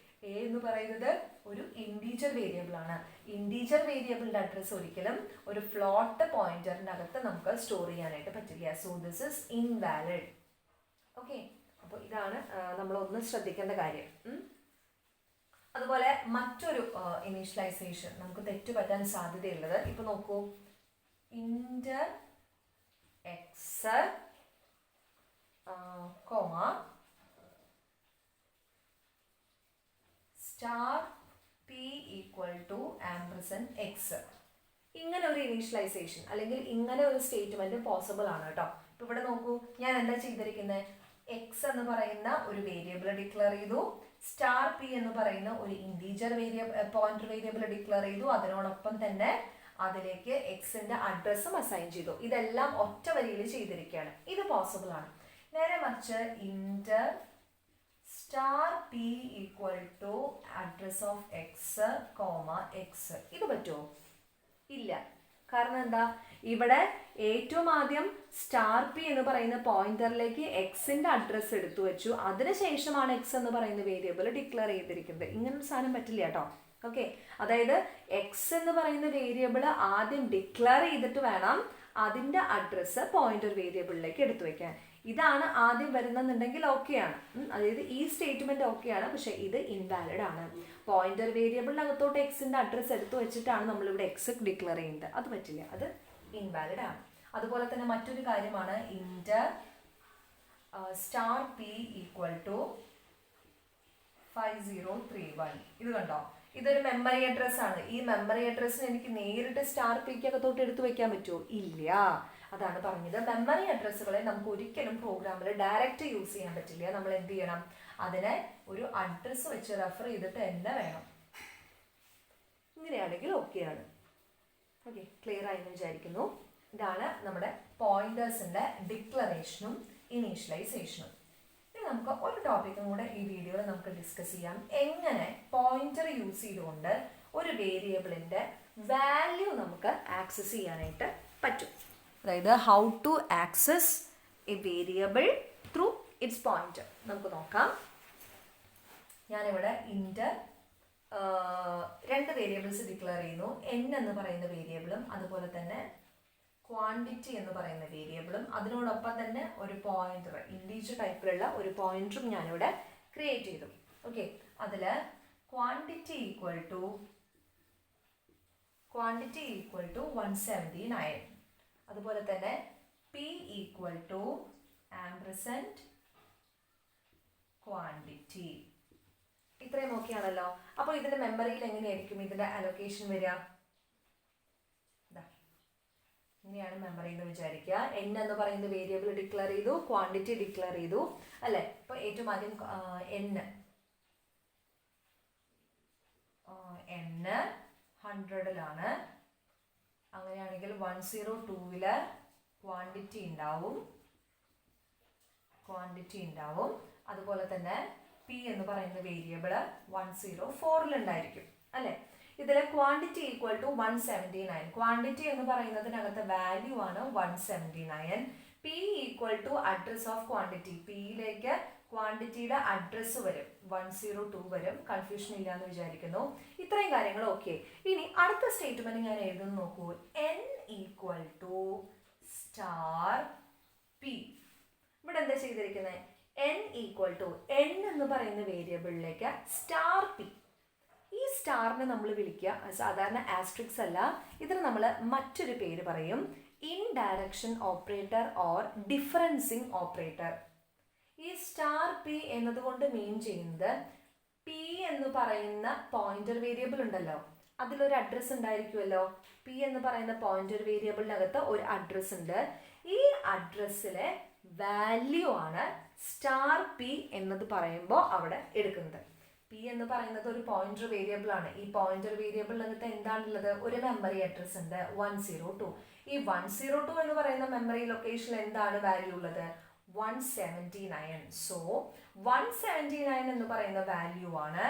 A എന്ന് പറയുന്നത് ഒരു ഇൻറ്റീജർ വേരിയബിൾ ആണ്. ഇൻറ്റീജർ വേരിയബിളിന്റെ അഡ്രസ്സ് ഒരിക്കലും ഒരു ഫ്ലോട്ട് പോയിന്ററിനകത്ത് നമുക്ക് സ്റ്റോർ ചെയ്യാനായിട്ട് പറ്റില്ല. So this is invalid. Okay, അപ്പോൾ ഇതാണ് നമ്മളൊന്ന് ശ്രദ്ധിക്കേണ്ട കാര്യം. അതുപോലെ മറ്റൊരു ഇനീഷ്യലൈസേഷൻ നമുക്ക് തെറ്റുപറ്റാൻ സാധ്യതയുള്ളത്, ഇപ്പൊ നോക്കൂ, int X comma star P equal to ampersand X. ഇങ്ങനെ ഒരു ഇനീഷ്യലൈസേഷൻ അല്ലെങ്കിൽ ഇങ്ങനെ ഒരു സ്റ്റേറ്റ്മെന്റ് പോസിബിൾ ആണ് കേട്ടോ. ഇപ്പൊ ഇവിടെ നോക്കൂ, ഞാൻ എന്താ ചെയ്തിരിക്കുന്നത്? എക്സ് എന്ന് പറയുന്ന ഒരു വേരിയബിൾ ഡിക്ലെയർ ചെയ്തു, സ്റ്റാർ പി എന്ന് പറയുന്ന ഒരു ഇൻറ്റീജർ പോയിന്റർ വേരിയബിൾ ഡിക്ലെയർ ചെയ്തു, അതിനോടൊപ്പം തന്നെ അതിലേക്ക് എക്സിന്റെ അഡ്രസ്സും അസൈൻ ചെയ്തു. ഇതെല്ലാം ഒറ്റ വരിയിൽ ചെയ്തിരിക്കുകയാണ്. ഇത് പോസിബിൾ ആണ്. നേരെ മറിച്ച് int star P equal to address of x comma x, ഇത് പറ്റുമോ? ഇല്ല. കാരണം എന്താ? ഇവിടെ ഏറ്റവും ആദ്യം സ്റ്റാർ പി എന്ന് പറയുന്ന പോയിന്ററിലേക്ക് എക്സിന്റെ അഡ്രസ്സ് എടുത്തു വെച്ചു, അതിനുശേഷമാണ് എക്സ് എന്ന് പറയുന്ന വേരിയബിൾ ഡിക്ലെയർ ചെയ്തിരിക്കുന്നത്. ഇങ്ങനൊരു സാധനം പറ്റില്ല കേട്ടോ. ഓക്കെ, അതായത് എക്സ് എന്ന് പറയുന്ന വേരിയബിൾ ആദ്യം ഡിക്ലെയർ ചെയ്തിട്ട് വേണം അതിന്റെ അഡ്രസ്സ് പോയിന്റർ വേരിയബിളിലേക്ക് എടുത്തു വെക്കാൻ. ഇതാണ് ആദ്യം വരുന്നെന്നുണ്ടെങ്കിൽ ഓക്കെയാണ്. അതായത് ഈ സ്റ്റേറ്റ്മെന്റ് ഓക്കെയാണ്. പക്ഷെ ഇത് ഇൻവാലിഡ് ആണ്. പോയിന്റർ വേരിയബിളിനകത്തോട്ട് എക്സിന്റെ അഡ്രസ്സ് എടുത്തു വെച്ചിട്ടാണ് നമ്മളിവിടെ എക്സ് ഡിക്ലെയർ ചെയ്യുന്നത്. അത് പറ്റില്ല, അത് ഇൻവാലിഡ് ആണ്. അതുപോലെ തന്നെ മറ്റൊരു കാര്യമാണ് int star P equal to 5031. ഇത് കണ്ടോ, ഇതൊരു മെമ്മറി അഡ്രസ് ആണ്. ഈ മെമ്മറി അഡ്രസ്സിന് എനിക്ക് നേരിട്ട് സ്റ്റാർ പിക്കകത്തോട്ട് എടുത്തു വെക്കാൻ പറ്റുമോ? ഇല്ല. അതാണ് പറഞ്ഞത്, മെമ്മറി അഡ്രസ്സുകളെ നമുക്ക് ഒരിക്കലും പ്രോഗ്രാമിൽ ഡയറക്റ്റ് യൂസ് ചെയ്യാൻ പറ്റില്ല. നമ്മൾ എന്ത് ചെയ്യണം, അതിനെ ഒരു അഡ്രസ്സ് വെച്ച് റെഫർ ചെയ്തിട്ട് തന്നെ വേണം. ഇങ്ങനെയാണെങ്കിൽ ഓക്കെയാണ്. ഓക്കെ, ക്ലിയർ ആയെന്ന് വിചാരിക്കുന്നു. ഇതാണ് നമ്മുടെ പോയിന്റേഴ്സിന്റെ ഡിക്ലറേഷനും ഇനീഷ്യലൈസേഷനും. ഇനി നമുക്ക് ഒരു ടോപ്പിക്കും കൂടെ ഈ വീഡിയോയിൽ നമുക്ക് ഡിസ്കസ് ചെയ്യാം. എങ്ങനെ പോയിന്റർ യൂസ് ചെയ്തുകൊണ്ട് ഒരു വേരിയബിളിന്റെ വാല്യൂ നമുക്ക് ആക്സസ് ചെയ്യാനായിട്ട് പറ്റും. അതായത് how to access a variable through its pointer. നമുക്ക് നോക്കാം. ഞാനിവിടെ ഇൻറ്റർ രണ്ട് വേരിയബിൾസ് ഡിക്ലെയർ ചെയ്യുന്നു. n എന്ന് പറയുന്ന വേരിയബിളും അതുപോലെ തന്നെ ക്വാണ്ടിറ്റി എന്ന് പറയുന്ന വേരിയബിളും അതിനോടൊപ്പം തന്നെ ഒരു പോയിന്റർ, ഇൻഡീജർ ടൈപ്പിലുള്ള ഒരു പോയിന്ററും ഞാനിവിടെ ക്രിയേറ്റ് ചെയ്തു. ഓക്കെ, അതിൽ ക്വാണ്ടിറ്റി ഈക്വൽ ടു 179, അതുപോലെ തന്നെ p ഈക്വൽ ടു ആംപർസൻഡ് ക്വാണ്ടിറ്റി. ഇത്രയും നോക്കിയാണല്ലോ. അപ്പോൾ ഇതിന്റെ മെമ്മറിയിൽ എങ്ങനെയായിരിക്കും ഇതിന്റെ അലൊക്കേഷൻ വരിക? ഇങ്ങനെയാണ് മെമ്മറി എന്ന് വിചാരിക്കുക. n എന്ന് പറയുന്ന വേരിയബിൾ ഡിക്ലെയർ ചെയ്തു, ക്വാണ്ടിറ്റി ഡിക്ലെയർ ചെയ്തു അല്ലെ. ഇപ്പൊ ഏറ്റവും ആദ്യം n 100ലാണ്. അങ്ങനെയാണെങ്കിൽ 102 ക്വാണ്ടിറ്റി ഉണ്ടാവും. അതുപോലെ തന്നെ p എന്ന് പറയുന്ന വേരിയബിള് 104 ഉണ്ടായിരിക്കും അല്ലെ. ഇതിലെ ക്വാണ്ടിറ്റി ഈക്വൽ ടു 179. ക്വാണ്ടിറ്റി എന്ന് പറയുന്നതിനകത്ത് വാല്യൂ ആണ് 179. p equal to address of quantity. പിയിലേക്ക് ക്വാണ്ടിറ്റിയുടെ അഡ്രസ്സ് വരും, 102 വരും. കൺഫ്യൂഷൻ ഇല്ലാന്ന് വിചാരിക്കുന്നു. ഇത്രയും കാര്യങ്ങൾ ഓക്കെ. ഇനി അടുത്ത സ്റ്റേറ്റ്മെന്റ് ഞാൻ എഴുതുന്നു, നോക്കൂ. n equal to star p. ഇവിടെ എന്താ ചെയ്തിരിക്കുന്നത്? n ഈക്വൽ ടു n എന്ന് പറയുന്ന വേരിയബിളിലേക്ക് സ്റ്റാർ p. ഈ സ്റ്റാറിനെ നമ്മൾ വിളിക്കുക സാധാരണ ആസ്ട്രിക്സ് അല്ല, ഇതിന് നമ്മൾ മറ്റൊരു പേര് പറയും, ഇൻഡയറക്ഷൻ ഓപ്പറേറ്റർ ഓർ ഡിഫറൻസിങ് ഓപ്പറേറ്റർ. ഈ സ്റ്റാർ പി എന്നതുകൊണ്ട് മീൻ ചെയ്യുന്നത് പി എന്ന് പറയുന്ന പോയിന്റർ വേരിയബിൾ ഉണ്ടല്ലോ, അതിലൊരു അഡ്രസ്സ് ഉണ്ടായിരിക്കുമല്ലോ. പി എന്ന് പറയുന്ന പോയിന്റർ വേരിയബിളിനകത്ത് ഒരു അഡ്രസ്സ് ഉണ്ട്. ഈ അഡ്രസ്സിലെ വാല്യൂ ആണ് സ്റ്റാർ പി എന്നത് പറയുമ്പോൾ അവിടെ എടുക്കുന്നത്. പി എന്ന് പറയുന്നത് ഒരു പോയിന്റർ വേരിയബിൾ ആണ്. ഈ പോയിന്റർ വേരിയബിളിനകത്ത് എന്താണുള്ളത്? ഒരു മെമ്മറി അഡ്രസ് ഉണ്ട് 102. ഈ 102 എന്ന് പറയുന്ന മെമ്മറി ലൊക്കേഷനിൽ എന്താണ് വാല്യൂ ഉള്ളത്? 179. സോ 179 എന്ന് പറയുന്ന വാല്യൂ ആണ്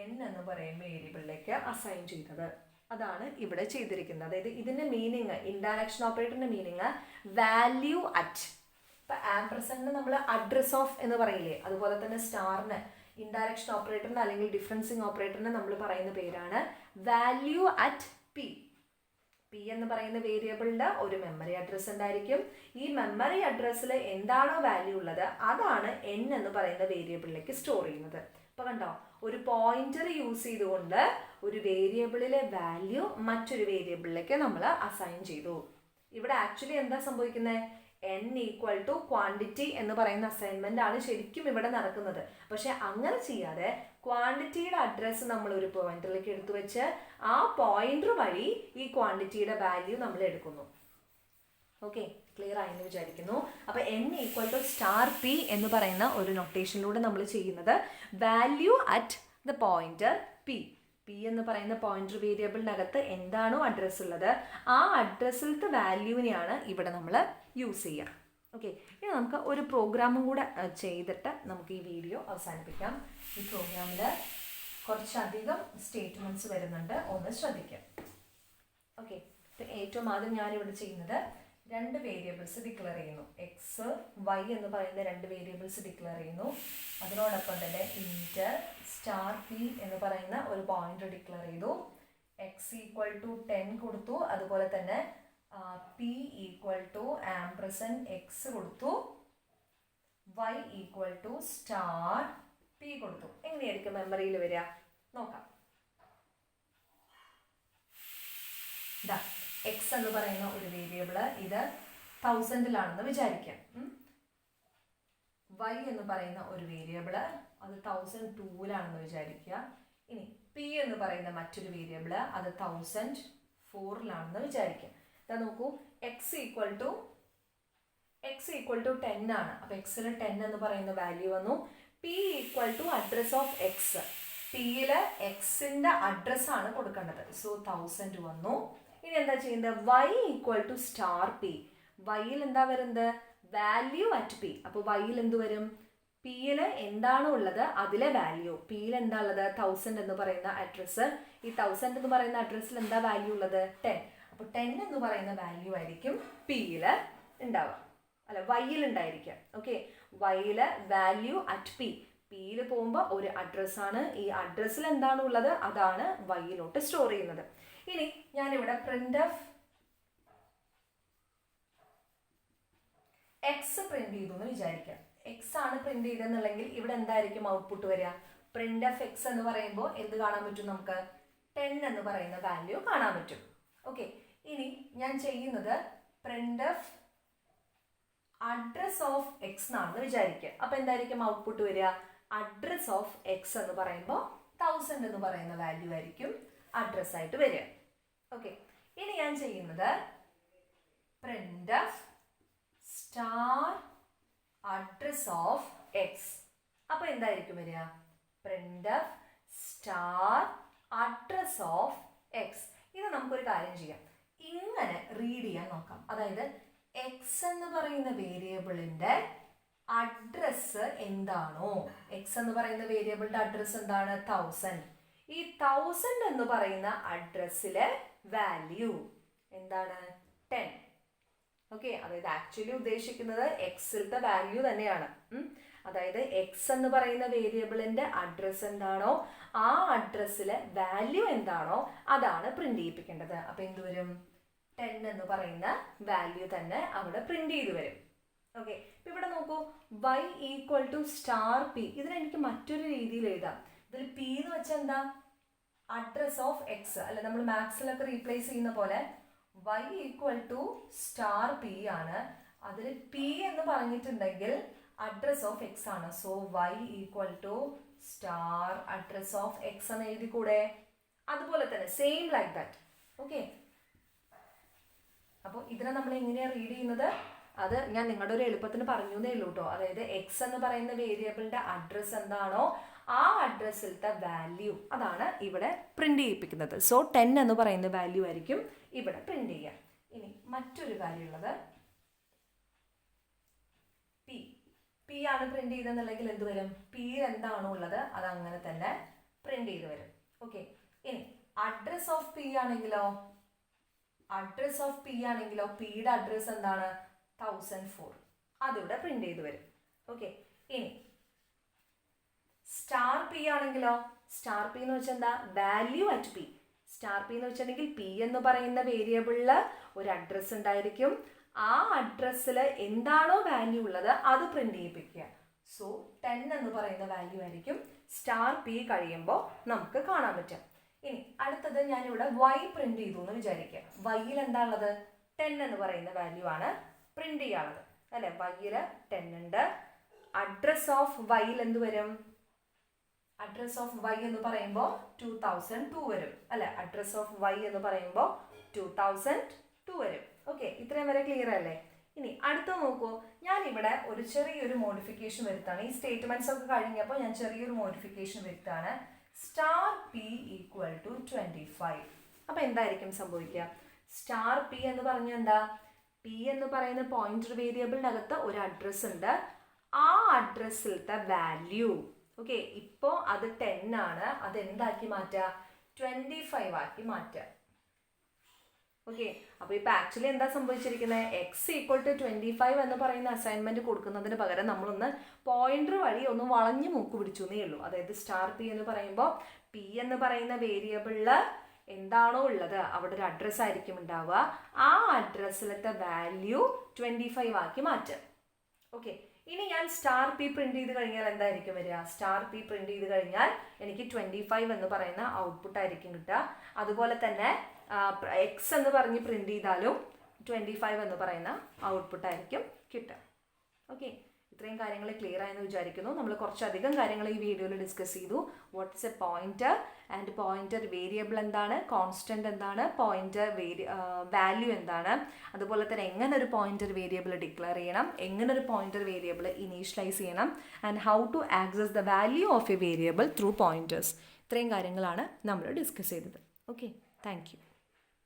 n എന്ന് പറയുന്ന വേരിയബിളിലേക്ക് അസൈൻ ചെയ്തത്. അതാണ് ഇവിടെ ചെയ്തിരിക്കുന്നത്. അതായത് ഇതിന്റെ മീനിങ്, ഇൻഡയറക്ഷൻ ഓപ്പറേറ്ററിന്റെ മീനിങ് വാല്യൂ അറ്റ്. ഇപ്പൊ ആംപർസൻഡിന് നമ്മൾ അഡ്രസ് ഓഫ് എന്ന് പറയില്ലേ, അതുപോലെ തന്നെ സ്റ്റാറിന്, ഇൻഡയറക്ഷൻ ഓപ്പറേറ്ററിന് അല്ലെങ്കിൽ ഡിഫറൻസിങ് ഓപ്പറേറ്ററിന് നമ്മൾ പറയുന്ന പേരാണ് വാല്യൂ അറ്റ് പി. പി എന്ന് പറയുന്ന വേരിയബിളിന്റെ ഒരു മെമ്മറി അഡ്രസ് ഉണ്ടായിരിക്കും. ഈ മെമ്മറി അഡ്രസ്സിൽ എന്താണോ വാല്യൂ ഉള്ളത് അതാണ് n എന്ന് പറയുന്ന വേരിയബിളിലേക്ക് സ്റ്റോർ ചെയ്യുന്നത്. ഇപ്പൊ കണ്ടോ, ഒരു പോയിന്റർ യൂസ് ചെയ്തുകൊണ്ട് ഒരു വേരിയബിളിലെ വാല്യൂ മറ്റൊരു വേരിയബിളിലേക്ക് നമ്മൾ അസൈൻ ചെയ്തു. ഇവിടെ ആക്ച്വലി എന്താ സംഭവിക്കുന്നത്? n ഈക്വൽ ടു ക്വാണ്ടിറ്റി എന്ന് പറയുന്ന അസൈൻമെന്റ് ആണ് ശരിക്കും ഇവിടെ നടക്കുന്നത്. പക്ഷെ അങ്ങനെ ചെയ്യാതെ ക്വാണ്ടിറ്റിയുടെ അഡ്രസ്സ് നമ്മൾ ഒരു പോയിന്ററിലേക്ക് എടുത്തു വെച്ച് ആ പോയിന്റർ വഴി ഈ ക്വാണ്ടിറ്റിയുടെ വാല്യൂ നമ്മൾ എടുക്കുന്നു. ഓക്കെ, ക്ലിയർ ആയെന്ന് വിചാരിക്കുന്നു. അപ്പൊ n equal to star p എന്ന് പറയുന്ന ഒരു നൊട്ടേഷനിലൂടെ നമ്മൾ ചെയ്യുന്നത് value at the pointer p. P എന്ന് പറയുന്ന പോയിന്റർ വേരിയബിളിനകത്ത് എന്താണോ അഡ്രസ്സ് ഉള്ളത് ആ അഡ്രസ്സിലത്തെ വാല്യൂവിനെയാണ് ഇവിടെ നമ്മൾ യൂസ് ചെയ്യുക. ഓക്കെ, ഇനി നമുക്ക് ഒരു പ്രോഗ്രാമും കൂടെ ചെയ്തിട്ട് നമുക്ക് ഈ വീഡിയോ അവസാനിപ്പിക്കാം. ഈ പ്രോഗ്രാമിൽ കുറച്ചധികം സ്റ്റേറ്റ്മെന്റ്സ് വരുന്നുണ്ട്, ഒന്ന് ശ്രദ്ധിക്കാം. ഓക്കെ, ഏറ്റവും ആദ്യം ഞാനിവിടെ ചെയ്യുന്നത് രണ്ട് വേരിയബിൾസ് ഡിക്ലെയർ ചെയ്യുന്നു. എക്സ് വൈ എന്ന് പറയുന്ന രണ്ട് വേരിയബിൾസ് ഡിക്ലെയർ ചെയ്യുന്നു. അതിനോടൊപ്പം തന്നെ ഇൻറ്റർ സ്റ്റാർ പി എന്ന് പറയുന്ന ഒരു പോയിന്റർ ഡിക്ലെയർ ചെയ്തു. എക്സ് ഈക്വൽ ടു 10 കൊടുത്തു. അതുപോലെ തന്നെ p equal to ampersand x കൊടുത്തു. Y equal to star p കൊടുത്തു. എങ്ങനെയായിരിക്കും മെമ്മറിയിൽ വരിക നോക്കാം. എക്സ് എന്ന് പറയുന്ന ഒരു വേരിയബിള് ഇത് 1000-ലാണെന്ന് വിചാരിക്കാം. y എന്ന് പറയുന്ന ഒരു വേരിയബിള് അത് 1002-ലാണെന്ന് വിചാരിക്കുക. ഇനി p എന്ന് പറയുന്ന മറ്റൊരു വേരിയബിള് അത് 1004-ലാണെന്ന് വിചാരിക്കുക. ഇതാ നോക്കൂ, x ഈക്വൽ ടു 10 ആണ്. അപ്പൊ എക്സിൽ 10 എന്ന് പറയുന്ന വാല്യൂ വന്നു. p equal to address of X, പിയില് എക്സിന്റെ അഡ്രസ് ആണ് കൊടുക്കേണ്ടത്. സോ 1000 വന്നു. ഇനി എന്താ ചെയ്യുന്നത്? y equal to star p. വൈയിൽ എന്താ വരുന്നത്? Value at p. അപ്പോൾ വൈയിൽ എന്ത് വരും? പിയിൽ എന്താണോ ഉള്ളത് അതിലെ വാല്യൂ. പിയിൽ എന്താ ഉള്ളത്? 1000 എന്ന് പറയുന്ന അഡ്രസ്സ്. ഈ 1000 എന്ന് പറയുന്ന അഡ്രസ്സിൽ എന്താ വാല്യൂ ഉള്ളത്? 10. അപ്പോൾ 10 എന്ന് പറയുന്ന വാല്യൂ ആയിരിക്കും പിയിൽ ഉണ്ടാവുക, അല്ല വൈയിൽ ഉണ്ടായിരിക്കുക. ഓക്കെ, വൈയില് വാല്യൂ അറ്റ് പി. പിയിൽ പോകുമ്പോൾ ഒരു അഡ്രസ്സാണ്. ഈ അഡ്രസ്സിൽ എന്താണ് ഉള്ളത് അതാണ് വൈയിലോട്ട് സ്റ്റോർ ചെയ്യുന്നത്. ഇനി ഞാനിവിടെ പ്രിന്റ് ഓഫ് എക്സ് പ്രിന്റ് ചെയ്തു എന്ന് വിചാരിക്കാം. എക്സ് ആണ് പ്രിന്റ് ചെയ്തെന്നുണ്ടെങ്കിൽ ഇവിടെ എന്തായിരിക്കും ഔട്ട്പുട്ട് വരിക? പ്രിന്റ് ഓഫ് എക്സ് എന്ന് പറയുമ്പോൾ എന്ത് കാണാൻ പറ്റും? നമുക്ക് 10 എന്ന് പറയുന്ന വാല്യൂ കാണാൻ പറ്റും. ഓക്കെ, ഇനി ഞാൻ ചെയ്യുന്നത് print of address of X എന്നാണെന്ന് വിചാരിക്കുക. അപ്പൊ എന്തായിരിക്കും ഔട്ട്പുട്ട് വരിക? അഡ്രസ് ഓഫ് എക്സ് എന്ന് പറയുമ്പോൾ 1000 എന്ന് പറയുന്ന വാല്യൂ ആയിരിക്കും അഡ്രസ് ആയിട്ട് വരിക. ഓക്കെ, ഇനി ഞാൻ ചെയ്യുന്നത് print of star address of X. അപ്പൊ എന്തായിരിക്കും വരിക? Print of star address of X. ഇത് നമുക്കൊരു കാര്യം ചെയ്യാം, ഇങ്ങനെ റീഡ് ചെയ്യാൻ നോക്കാം. അതായത് എക്സ് എന്ന് പറയുന്ന വേരിയബിളിന്റെ അഡ്രസ് എന്താണോ, എക്സ് എന്ന് പറയുന്ന വേരിയബിളിന്റെ അഡ്രസ് എന്താണ്? 1000. ഈ 1000 എന്ന് പറയുന്ന അഡ്രസ്സിലെ വാല്യൂ എന്താണ്? 10. ഓക്കെ, അതായത് ആക്ച്വലി ഉദ്ദേശിക്കുന്നത് എക്സിലത്തെ വാല്യൂ തന്നെയാണ്. അതായത് എക്സ് എന്ന് പറയുന്ന വേരിയബിളിന്റെ അഡ്രസ് എന്താണോ ആ അഡ്രസ്സിലെ വാല്യൂ എന്താണോ അതാണ് പ്രിന്റ് ചെയ്യിപ്പിക്കേണ്ടത്. അപ്പൊ എന്ത് വരും? 10 എന്ന് പറയുന്ന വാല്യൂ തന്നെ അവിടെ പ്രിന്റ് ചെയ്ത് വരും. ഓക്കെ, ഇപ്പൊ ഇവിടെ നോക്കൂ, y equal to star P. ഇതിനെനിക്ക് മറ്റൊരു രീതിയിൽ എഴുതാം. ഇതിൽ പി എന്ന് വെച്ചാൽ എന്താ? Address of X. അല്ലെ, നമ്മൾ മാത്സിലൊക്കെ റീപ്ലേസ് ചെയ്യുന്ന പോലെ y equal to star P ആണ്. അതിൽ പി എന്ന് പറഞ്ഞിട്ടുണ്ടെങ്കിൽ അഡ്രസ് ഓഫ് എക്സ് ആണ്. So y equal to star address of X എന്ന് എഴുതിക്കൂടെ? അതുപോലെ തന്നെ സെയിം ലൈക്ക് ദാറ്റ്. ഓക്കെ, അപ്പോൾ ഇതിനെ നമ്മൾ എങ്ങനെയാണ് റീഡ് ചെയ്യുന്നത്? അത് ഞാൻ നിങ്ങളുടെ ഒരു എളുപ്പത്തിന് പറഞ്ഞേ ഉള്ളൂ കേട്ടോ. അതായത് എക്സ് എന്ന് പറയുന്ന വേരിയബിളിന്റെ അഡ്രസ് എന്താണോ ആ അഡ്രസ്സിലത്തെ വാല്യൂ അതാണ് ഇവിടെ പ്രിന്റ് ചെയ്യിപ്പിക്കുന്നത്. സോ 10 എന്ന് പറയുന്ന വാല്യൂ ആയിരിക്കും ഇവിടെ പ്രിന്റ് ചെയ്യുക. ഇനി മറ്റൊരു കാര്യമുള്ളത് പി. പി ആണ് പ്രിന്റ് ചെയ്തെന്നുണ്ടെങ്കിൽ എന്ത് വരും? പി എന്താണോ ഉള്ളത് അത് അങ്ങനെ തന്നെ പ്രിന്റ് ചെയ്ത് വരും. ഓക്കെ, ഇനി അഡ്രസ് ഓഫ് പി ആണെങ്കിലോ? അഡ്രസ് ഓഫ് പി ആണെങ്കിലോ പിയുടെ അഡ്രസ് എന്താണ്? 1004. അതിവിടെ പ്രിന്റ് ചെയ്ത് വരും. ഓക്കെ, ഇനി സ്റ്റാർ പി ആണെങ്കിലോ? സ്റ്റാർ പി എന്ന് വെച്ചാൽ എന്താ? Value at P. Star p എന്ന് വെച്ചിട്ടുണ്ടെങ്കിൽ പി എന്ന് പറയുന്ന വേരിയബിളില് ഒരു അഡ്രസ് ഉണ്ടായിരിക്കും. ആ അഡ്രസ്സിൽ എന്താണോ വാല്യൂ ഉള്ളത് അത് പ്രിന്റ് ചെയ്യിപ്പിക്കുക. സോ 10 എന്ന് പറയുന്ന വാല്യൂ ആയിരിക്കും സ്റ്റാർ പി കഴിയുമ്പോൾ നമുക്ക് കാണാൻ പറ്റും. ഇനി അടുത്തത് ഞാനിവിടെ y പ്രിന്റ് ചെയ്തു എന്ന് വിചാരിക്കുക. വൈയിൽ എന്താ ഉള്ളത്? 10 എന്ന് പറയുന്ന വാല്യൂ ആണ് പ്രിന്റ് ചെയ്യാനുള്ളത്, അല്ലെ? വൈയില് 10 ഉണ്ട്. അഡ്രസ് ഓഫ് വൈയിൽ എന്ത് വരും? അഡ്രസ് ഓഫ് വൈ എന്ന് പറയുമ്പോൾ 2002 വരും, അല്ലെ? അഡ്രസ് ഓഫ് വൈ എന്ന് പറയുമ്പോൾ 2002 വരും. ഓക്കെ, ഇത്രയും വരെ ക്ലിയർ അല്ലേ? ഇനി അടുത്ത നോക്കൂ, ഞാൻ ഇവിടെ ഒരു ചെറിയൊരു മോഡിഫിക്കേഷൻ വരുത്താണ്. ഈ സ്റ്റേറ്റ്മെന്റ്സ് ഒക്കെ കഴിഞ്ഞപ്പോൾ ഞാൻ ചെറിയൊരു മോഡിഫിക്കേഷൻ വരുത്താണ്. Star P equal to 25. അപ്പൊ എന്തായിരിക്കും സംഭവിക്കുക? സ്റ്റാർ പി എന്ന് പറഞ്ഞ എന്താ? പി എന്ന് പറയുന്ന പോയിന്റർ വേരിയബിളിനകത്ത് ഒരു അഡ്രസ് ഉണ്ട്. ആ അഡ്രസ്സിലത്തെ വാല്യൂ ഓക്കെ, ഇപ്പോൾ അത് 10 ആണ്. അത് എന്താക്കി മാറ്റുക? 25 ആക്കി മാറ്റുക. ഓക്കെ, അപ്പോൾ ഇപ്പോൾ ആക്ച്വലി എന്താ സംഭവിച്ചിരിക്കുന്നത്? എക്സ് ഈക്വൽ ടു 25 എന്ന് പറയുന്ന അസൈൻമെന്റ് കൊടുക്കുന്നതിന് പകരം നമ്മളൊന്ന് പോയിന്റർ വഴി ഒന്ന് വളഞ്ഞു മൂക്ക് പിടിച്ചു എന്നേ ഉള്ളൂ. അതായത് സ്റ്റാർ പി എന്ന് പറയുമ്പോൾ പി എന്ന് പറയുന്ന വേരിയബിളിൽ എന്താണോ ഉള്ളത് അവിടെ ഒരു അഡ്രസ്സ് ആയിരിക്കും ഉണ്ടാവുക. ആ അഡ്രസ്സിലത്തെ വാല്യൂ 25 ആക്കി മാറ്റുക. ഓക്കെ, ഇനി ഞാൻ സ്റ്റാർ പി പ്രിന്റ് ചെയ്ത് കഴിഞ്ഞാൽ എന്തായിരിക്കും വരിക? സ്റ്റാർ പി പ്രിന്റ് ചെയ്ത് കഴിഞ്ഞാൽ എനിക്ക് 25 എന്ന് പറയുന്ന ഔട്ട്പുട്ട് ആയിരിക്കും കിട്ടുക. അതുപോലെ തന്നെ എക്സ് എന്ന് പറഞ്ഞ് പ്രിന്റ് ചെയ്താലും 25 എന്ന് പറയുന്ന ഔട്ട്പുട്ട് ആയിരിക്കും കിട്ടുക. ഓക്കെ, ഇത്രയും കാര്യങ്ങൾ ക്ലിയർ ആയെന്ന് വിചാരിക്കുന്നു. നമ്മൾ കുറച്ചധികം കാര്യങ്ങൾ ഈ വീഡിയോയിൽ ഡിസ്കസ് ചെയ്തു. What's a pointer and pointer variable എന്താണ്, കോൺസ്റ്റന്റ് എന്താണ്, പോയിന്റർ വാല്യൂ എന്താണ്, അതുപോലെ തന്നെ എങ്ങനെ ഒരു പോയിന്റർ വേരിയബിൾ ഡിക്ലെയർ ചെയ്യണം, എങ്ങനെ ഒരു പോയിന്റർ വേരിയബിൾ ഇനീഷ്യലൈസ് ചെയ്യണം, and how to access the value of a variable through pointers. ഇത്രയും കാര്യങ്ങളാണ് നമ്മൾ ഡിസ്കസ് ചെയ്തത്. Okay, thank U.